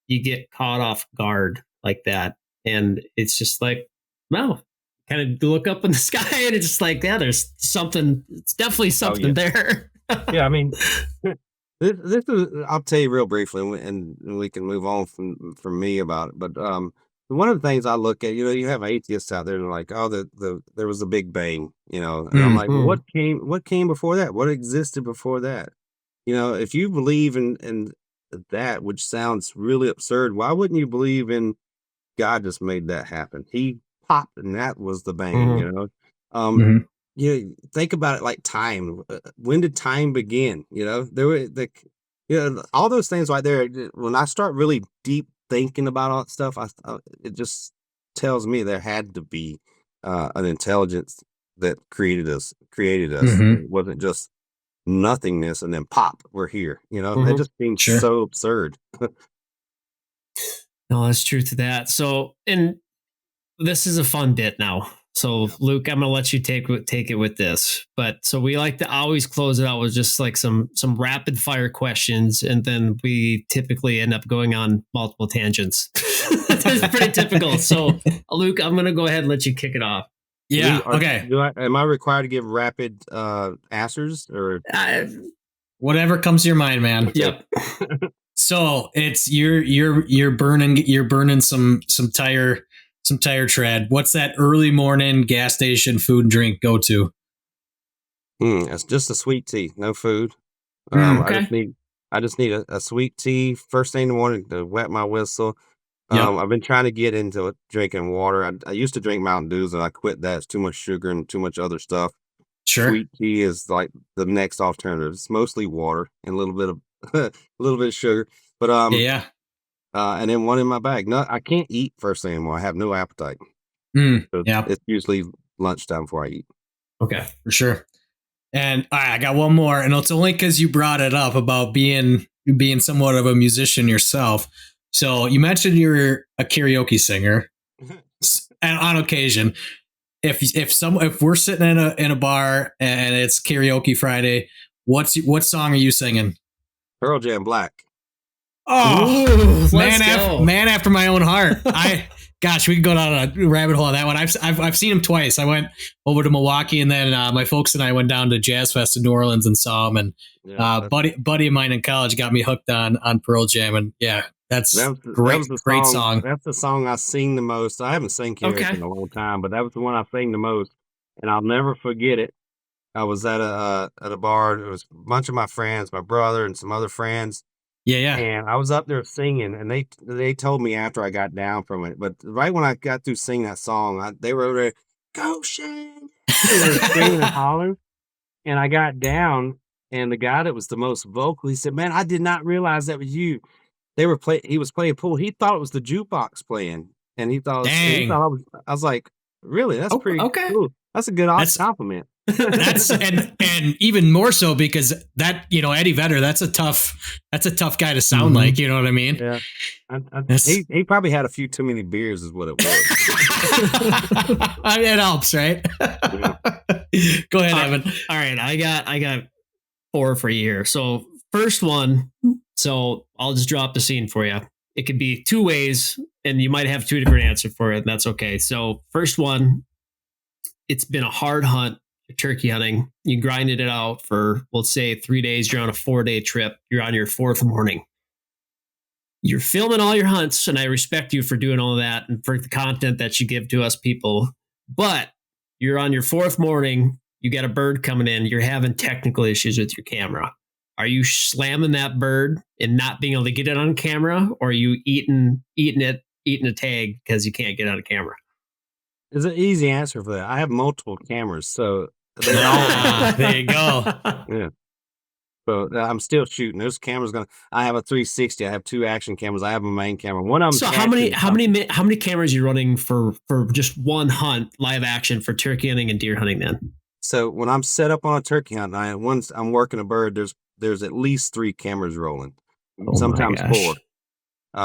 you get caught off guard like that, and it's just like, wow, kind of look up in the sky and it's just like, yeah, there's something. It's definitely Oh something yeah, there. yeah. I mean, this is. I'll tell you real briefly, and we can move on from me about it. But one of the things I look at, you have atheists out there, and they're like, oh, there was a Big Bang, and I'm Mm. like, well, Mm. what came before that? What existed before that? if you believe in that, which sounds really absurd, why wouldn't you believe in God just made that happen? He popped, and that was the bang. Um, Mhm. think about it like time. When did time begin? There were all those things right there. When I start really deep thinking about all that stuff, it just tells me there had to be an intelligence that created us. Mhm. It wasn't just nothingness and then pop, we're here. That Mhm. just seems Sure. so absurd. No, that's true to that. So, and this is a fun bit now. So, Luke, I'm gonna let you take it with this. But so we like to always close it out with just like some rapid fire questions, and then we typically end up going on multiple tangents. That's pretty typical. So, Luke, I'm gonna go ahead and let you kick it off. Yeah. Okay. Am I required to give rapid answers or? Uh, Whatever comes to your mind, man. yep. So it's you're burning some tire tread. What's that early morning gas station food and drink go to? It's just a sweet tea, no food. Okay. I just need a sweet tea first thing in the morning to wet my whistle. Yep. I've been trying to get into drinking water. I used to drink Mountain Dews and I quit that. It's too much sugar and too much other stuff. Sure. Sweet tea is like the next alternative. It's mostly water and a little bit of a little bit of sugar. But Yeah. and then one in my bag. No, I can't eat first thing anymore. I have no appetite. So Yeah. it's usually lunchtime before I eat. Okay. For sure. And all right, I got one more, and it's only because you brought it up about being somewhat of a musician yourself. So you mentioned you're a karaoke singer, and on occasion, if we're sitting in a bar and it's karaoke Friday, what song are you singing? Pearl Jam Black. Oh, Ooh, man after my own heart. Gosh, we could go down a rabbit hole on that one. I've seen him twice. I went over to Milwaukee, and then my folks and I went down to Jazz Fest in New Orleans and saw him. And buddy of mine in college got me hooked on Pearl Jam, and yeah, that's great song. That's the song I sing the most. I haven't sang karaoke in a long time, but that was the one I sing the most, and I'll never forget it. I was at a bar. It was a bunch of my friends, my brother, and some other friends. Yeah. And I was up there singing, and they told me after I got down from it. But right when I got through singing that song, they were over there, "Go Shane!" They were screaming and hollering. And I got down, and the guy that was the most vocal, he said, "Man, I did not realize that was you." He was playing pool. He thought it was the jukebox playing, and he thought I was like, "Really? That's pretty cool. That's a good compliment." and even more so because that, Eddie Vedder, that's a tough guy to sound like, you know what I mean? Yeah. He probably had a few too many beers is what it was. It helps, right? Yeah. Go ahead, Evan. All right. I got 4 for you here. So first one, so I'll just drop the scene for you. It could be 2 ways and you might have 2 different answers for it. And that's okay. So first one, it's been a hard hunt. Turkey hunting, you grinded it out for, let's say, 3 days. You're on a 4-day trip. You're on your 4th morning. You're filming all your hunts, and I respect you for doing all of that and for the content that you give to us people. But you're on your 4th morning. You got a bird coming in. You're having technical issues with your camera. Are you slamming that bird and not being able to get it on camera, or are you eating a tag because you can't get it on camera? There's an easy answer for that. I have multiple cameras, so there you go. Yeah. So I'm still shooting. Those cameras I have a 360. I have 2 action cameras. I have a main camera. One of them. So how many cameras are you running for just one hunt, live action, for turkey hunting and deer hunting then? So when I'm set up on a turkey hunt, once I'm working a bird, there's at least 3 cameras rolling, sometimes 4.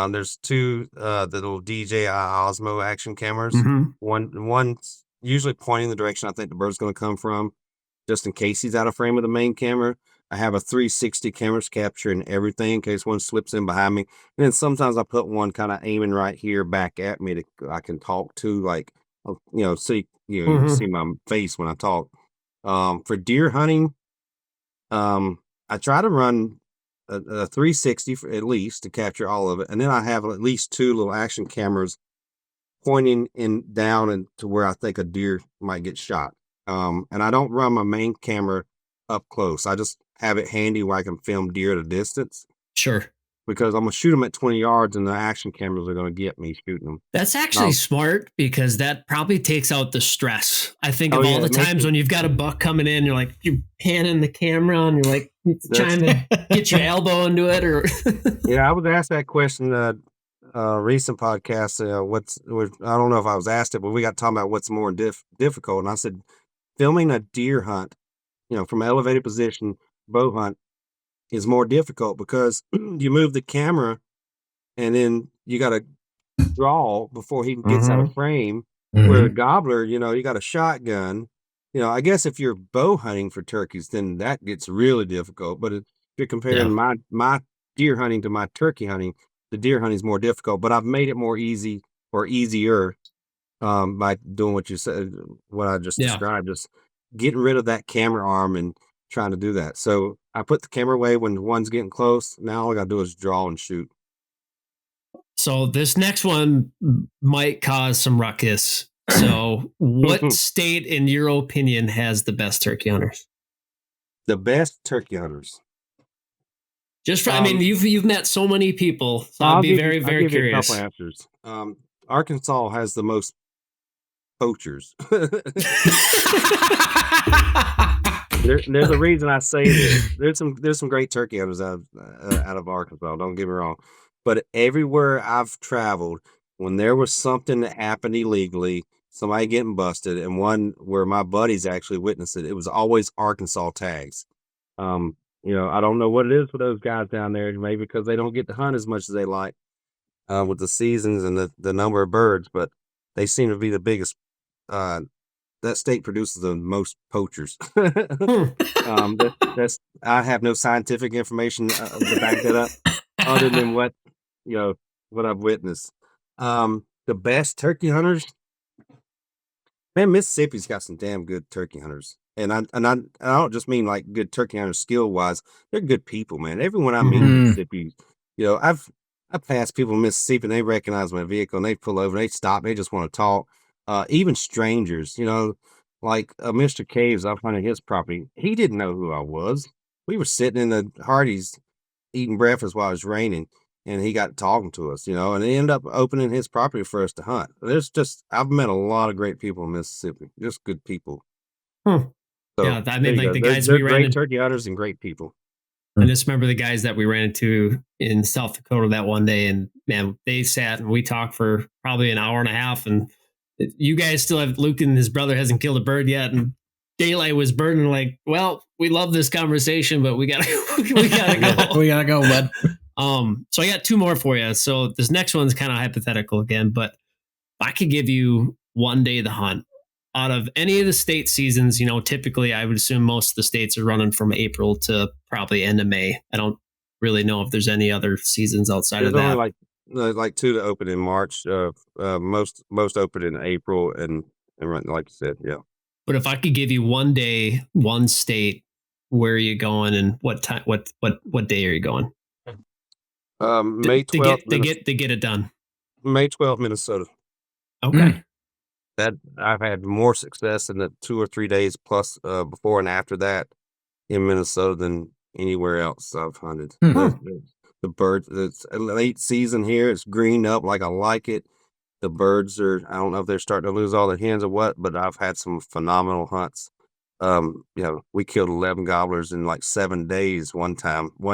There's 2 the little DJI Osmo action cameras. Mm-hmm. One's usually pointing the direction I think the bird's going to come from, just in case he's out of frame of the main camera. I have a 360 cameras capturing everything in case one slips in behind me. And then sometimes I put one kind of aiming right here back at me I can talk to, like, see you see my face when I talk. For deer hunting, I try to run a 360 at least to capture all of it, and then I have at least 2 little action cameras pointing down and to where I think a deer might get shot. And I don't run my main camera up close. I just have it handy where I can film deer at a distance. Sure. Because I'm gonna shoot them at 20 yards, and the action cameras are gonna get me shooting them. That's actually smart because that probably takes out the stress. I think of all the times when you've got a buck coming in, you're panning the camera and you're like trying to get your elbow into it. Or yeah, I was asked that question recent podcast. I don't know if I was asked it, but we got talking about what's more difficult, and I said filming a deer hunt, from an elevated position, bow hunt, is more difficult because you move the camera and then you got to draw before he gets out of frame. Where a gobbler, you got a shotgun. I guess if you're bow hunting for turkeys, then that gets really difficult. But if you're comparing my deer hunting to my turkey hunting, the deer hunting is more difficult. But I've made it more easy or easier by doing what you said, what I just described, just getting rid of that camera arm and trying to do that. So I put the camera away when one's getting close. Now all I got to do is draw and shoot. So this next one might cause some ruckus. So what state, in your opinion, has the best turkey hunters? The best turkey hunters. Just for, you've met so many people, so I'll be very, very curious. You a couple answers. Arkansas has the most poachers. There's a reason I say this. There's some great turkey hunters out of Arkansas. Don't get me wrong, but everywhere I've traveled, when there was something that happened illegally, somebody getting busted, and one where my buddies actually witnessed it, it was always Arkansas tags. I don't know what it is for those guys down there. Maybe because they don't get to hunt as much as they like with the seasons and the number of birds, but they seem to be the biggest. That state produces the most poachers. I have no scientific information to back that up, other than what I've witnessed. The best turkey hunters, man, Mississippi's got some damn good turkey hunters, and I don't just mean like good turkey hunters skill wise. They're good people, man. Everyone I meet in Mississippi, I've passed people in Mississippi and they recognize my vehicle and they pull over, and they stop, they just want to talk. Even strangers, like Mr. Caves, I've hunted his property. He didn't know who I was. We were sitting in the Hardee's eating breakfast while it was raining, and he got talking to us, and he ended up opening his property for us to hunt. I've met a lot of great people in Mississippi, just good people. So, yeah, I mean, like the guys we ran into, turkey hunters and great people. I just remember the guys that we ran into in South Dakota that one day, and man, they sat and we talked for probably an hour and a half, and you guys still have Luke and his brother hasn't killed a bird yet, and daylight was burning. Like, well, we love this conversation, but we gotta go. We gotta go, bud. So I got two more for you. So this next one's kind of hypothetical again, but if I could give you one day to hunt out of any of the state seasons, typically I would assume most of the states are running from April to probably end of May. I don't really know if there's any other seasons outside of that. Only like two to open in March. Most open in April and like you said, yeah. But if I could give you one day, one state, where are you going and what time? What day are you going? May 12th to get it done. May 12th, Minnesota. Okay. That I've had more success in the 2 or 3 days plus before and after that in Minnesota than anywhere else I've hunted. The birds, it's a late season here. It's green up like I like it. The birds I don't know if they're starting to lose all their hens or what, but I've had some phenomenal hunts. We killed 11 gobblers in like 7 days one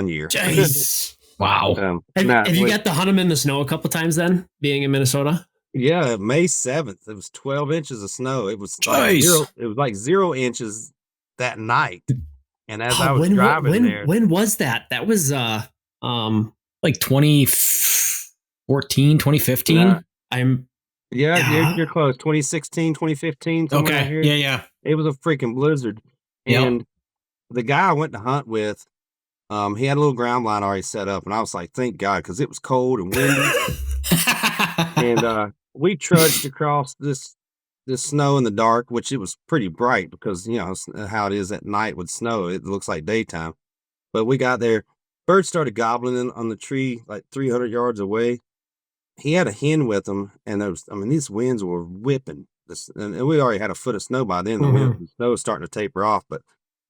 year. Jeez. Wow. Have you got to hunt them in the snow a couple times then, being in Minnesota? Yeah, May 7th. It was 12 inches of snow. It was like 0 inches that night. And as I was driving there. When was that? That was like 2014, 2015. You're close. 2016, 2015. Okay. Yeah. It was a freaking blizzard. And the guy I went to hunt with, he had a little ground line already set up, and I was like, thank God, because it was cold and windy. And we trudged across this snow in the dark, which it was pretty bright because how it is at night with snow. It looks like daytime. But we got there. Birds started gobbling on the tree like 300 yards away. He had a hen with him, and these winds were whipping. And we already had a foot of snow by then. The snow was starting to taper off, but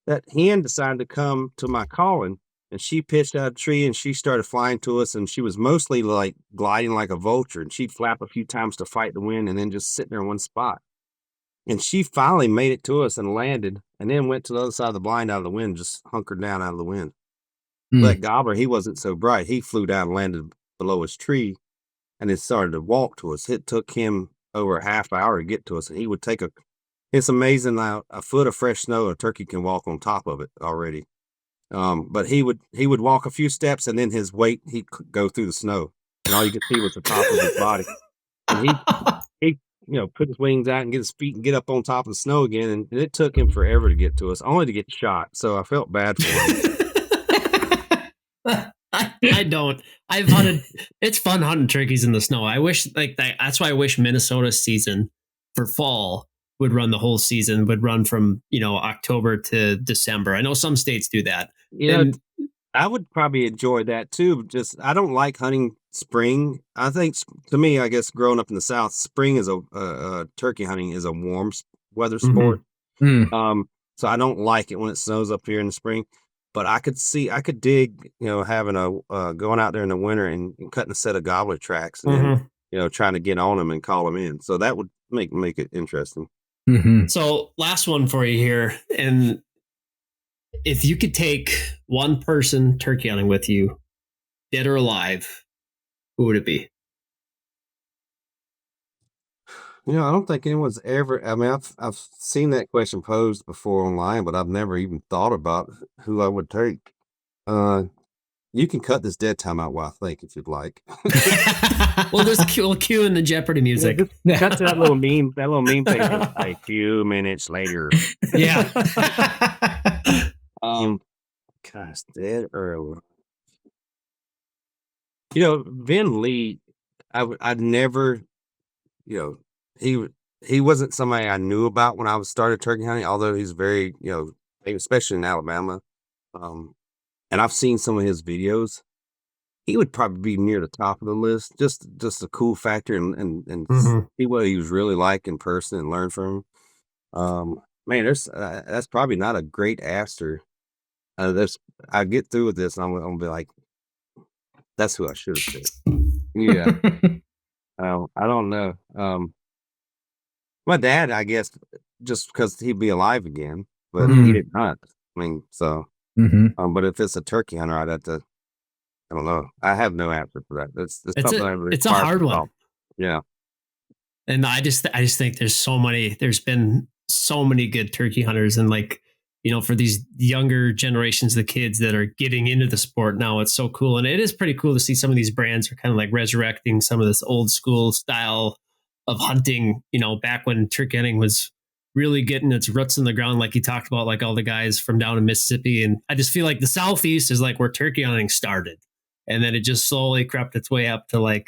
that hen decided to come to my calling, and she pitched out a tree and she started flying to us, and she was mostly like gliding like a vulture, and she'd flap a few times to fight the wind and then just sit there in one spot. And she finally made it to us and landed, and then went to the other side of the blind out of the wind, just hunkered down out of the wind. That gobbler, he wasn't so bright. He flew down and landed below his tree, and it started to walk to us. It took him over a half hour to get to us, and he would take it's amazing now, a foot of fresh snow, a turkey can walk on top of it already. But he would walk a few steps, and then his weight, he'd go through the snow, and all you could see was the top of his body. And he put his wings out and get his feet and get up on top of the snow again. And it took him forever to get to us, only to get shot. So I felt bad for him. I don't. I've hunted. It's fun hunting turkeys in the snow. I wish that's why I wish Minnesota's season for fall would run the whole season, would run from October to December. I know some states do that. I would probably enjoy that too. Just I don't like hunting spring. I think to me, I guess growing up in the South, spring is turkey hunting is a warm weather sport. Mm-hmm. So I don't like it when it snows up here in the spring. But I could dig, having going out there in the winter and cutting a set of gobbler tracks and then, trying to get on them and call them in. So that would make it interesting. Mm-hmm. So last one for you here. And if you could take one person turkey hunting with you, dead or alive, who would it be? I don't think anyone's ever. I mean, I've seen that question posed before online, but I've never even thought about who I would take. You can cut this dead time out while I think, if you'd like. Well, there's cue in the Jeopardy music. Cut to that little meme thing. A few minutes later. Yeah. Gosh, dead or alive. Vin Lee, I'd never, he wasn't somebody I knew about when I started turkey hunting, although he's very, especially in Alabama. And I've seen some of his videos. He would probably be near the top of the list. Just a cool factor and see what he was really like in person and learn from him. Man, that's probably not a great answer. I get through with this and I'm gonna be like, that's who I should have said. Yeah. I don't know. My dad, I guess, just because he'd be alive again, but he didn't hunt. I mean, so. But if it's a turkey hunter, I'd have to. I don't know. I have no answer for that. It's a hard one. Yeah. And I just think there's been so many good turkey hunters, and for these younger generations of the kids that are getting into the sport now, it's so cool. And it is pretty cool to see some of these brands are kind of like resurrecting some of this old school style of hunting, back when turkey hunting was really getting its roots in the ground, like you talked about, like all the guys from down in Mississippi. And I just feel like the Southeast is like where turkey hunting started. And then it just slowly crept its way up to I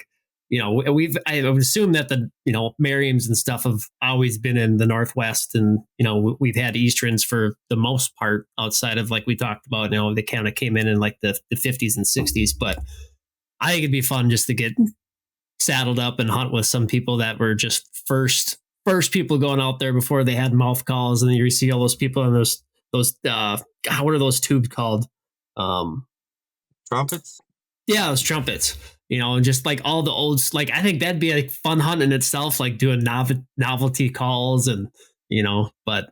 would assume that the, Merriams and stuff have always been in the Northwest. And, we've had Easterns for the most part outside of, like we talked about, they kind of came in like the 50s and 60s. But I think it'd be fun just to get saddled up and hunt with some people that were just first people going out there before they had mouth calls. And then you see all those people and those what are those tubes called? Trumpets? Yeah, those trumpets. And just like all the old, I think that'd be a fun hunt in itself, like doing novelty calls and, but.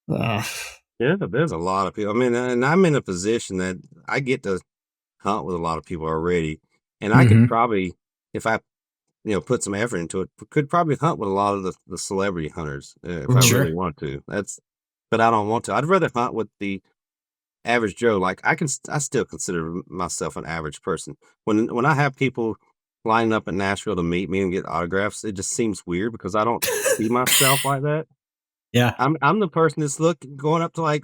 Yeah, there's a lot of people. I mean, and I'm in a position that I get to hunt with a lot of people already. And I could probably, if I, put some effort into it, could probably hunt with a lot of the celebrity hunters if I really want to. But I don't want to. I'd rather hunt with the average Joe. Like I still consider myself an average person. When I have people lining up in Nashville to meet me and get autographs, it just seems weird because I don't see myself like that. Yeah, I'm the person that's going up to like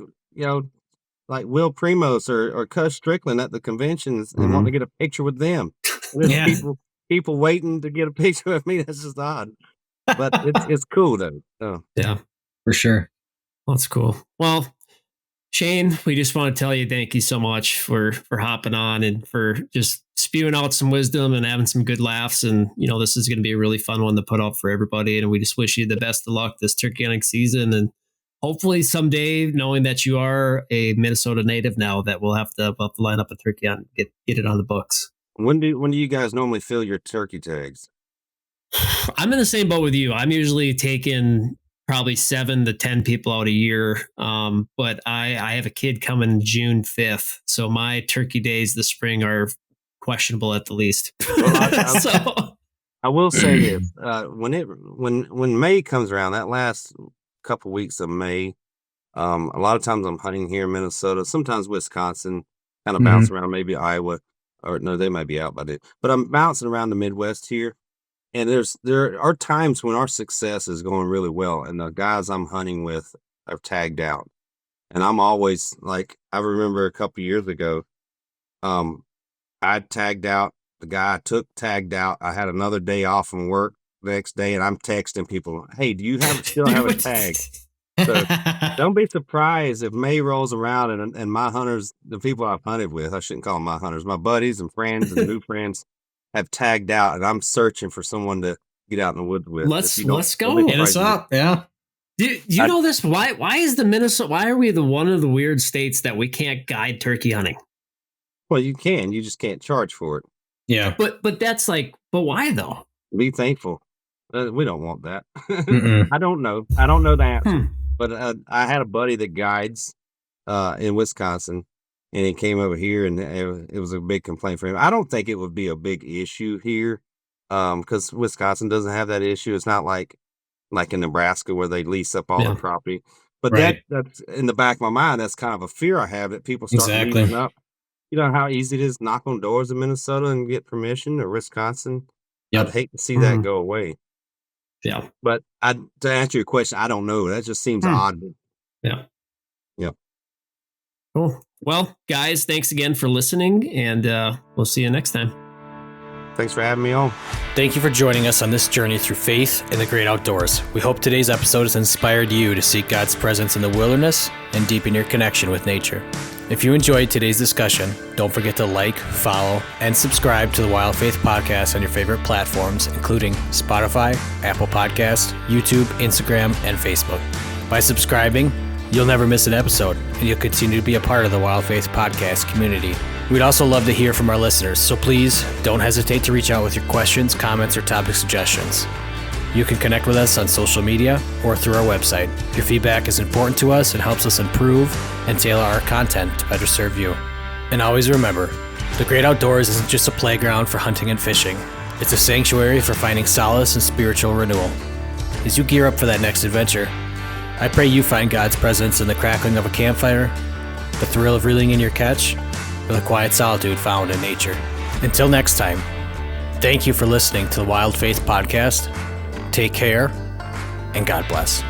Will Primos or Cuss Strickland at the conventions and wanting to get a picture with them. There's people waiting to get a picture with me. That's just odd, but it's cool though. So. Yeah, for sure. That's cool. Well, Shane, we just want to tell you thank you so much for hopping on and for just spewing out some wisdom and having some good laughs. And, this is going to be a really fun one to put out for everybody. And we just wish you the best of luck this turkey hunting season. And hopefully someday, knowing that you are a Minnesota native now, that we'll have to line up a turkey on, get it on the books. When do you guys normally fill your turkey tags? I'm in the same boat with you. I'm usually taking probably 7 to 10 people out a year. But I have a kid coming June 5th. So my turkey days this spring are questionable at the least. Well, I will say this: when May comes around, that last couple weeks of May, a lot of times I'm hunting here in Minnesota, sometimes Wisconsin, kind of bounce around, maybe Iowa, or no, they might be out by then. But I'm bouncing around the Midwest here, and there are times when our success is going really well, and the guys I'm hunting with are tagged out, and I'm always like, I remember a couple years ago, I tagged out. The guy I took tagged out. I had another day off from work the next day, and I'm texting people, "Hey, do you still have a tag?" So don't be surprised if May rolls around and my hunters, the people I've hunted with, I shouldn't call them my hunters, my buddies and friends and new friends, have tagged out, and I'm searching for someone to get out in the woods with. Let's go. Hit us up, yeah. Do you know this? Why is the Minnesota? Why are we one of the weird states that we can't guide turkey hunting? Well, you can. You just can't charge for it. Yeah, but that's like, but why though? Be thankful. We don't want that. I don't know. I don't know the answer. But I had a buddy that guides in Wisconsin, and he came over here, and it was a big complaint for him. I don't think it would be a big issue here because Wisconsin doesn't have that issue. It's not like in Nebraska where they lease up all the property. But that's in the back of my mind. That's kind of a fear I have, that people start leasing up. You know how easy it is to knock on doors in Minnesota and get permission, or Wisconsin? I'd hate to see that go away. Yeah. But to answer your question, I don't know. That just seems odd. Yeah. Yep. Cool. Well, guys, thanks again for listening, and we'll see you next time. Thanks for having me on. Thank you for joining us on this journey through faith in the great outdoors. We hope today's episode has inspired you to seek God's presence in the wilderness and deepen your connection with nature. If you enjoyed today's discussion, don't forget to like, follow, and subscribe to the Wild Faith Podcast on your favorite platforms, including Spotify, Apple Podcasts, YouTube, Instagram, and Facebook. By subscribing, you'll never miss an episode, and you'll continue to be a part of the Wild Faith Podcast community. We'd also love to hear from our listeners, so please don't hesitate to reach out with your questions, comments, or topic suggestions. You can connect with us on social media or through our website. Your feedback is important to us and helps us improve and tailor our content to better serve you. And always remember, the great outdoors isn't just a playground for hunting and fishing. It's a sanctuary for finding solace and spiritual renewal. As you gear up for that next adventure, I pray you find God's presence in the crackling of a campfire, the thrill of reeling in your catch, or the quiet solitude found in nature. Until next time, thank you for listening to the Wild Faith Podcast. Take care, and God bless.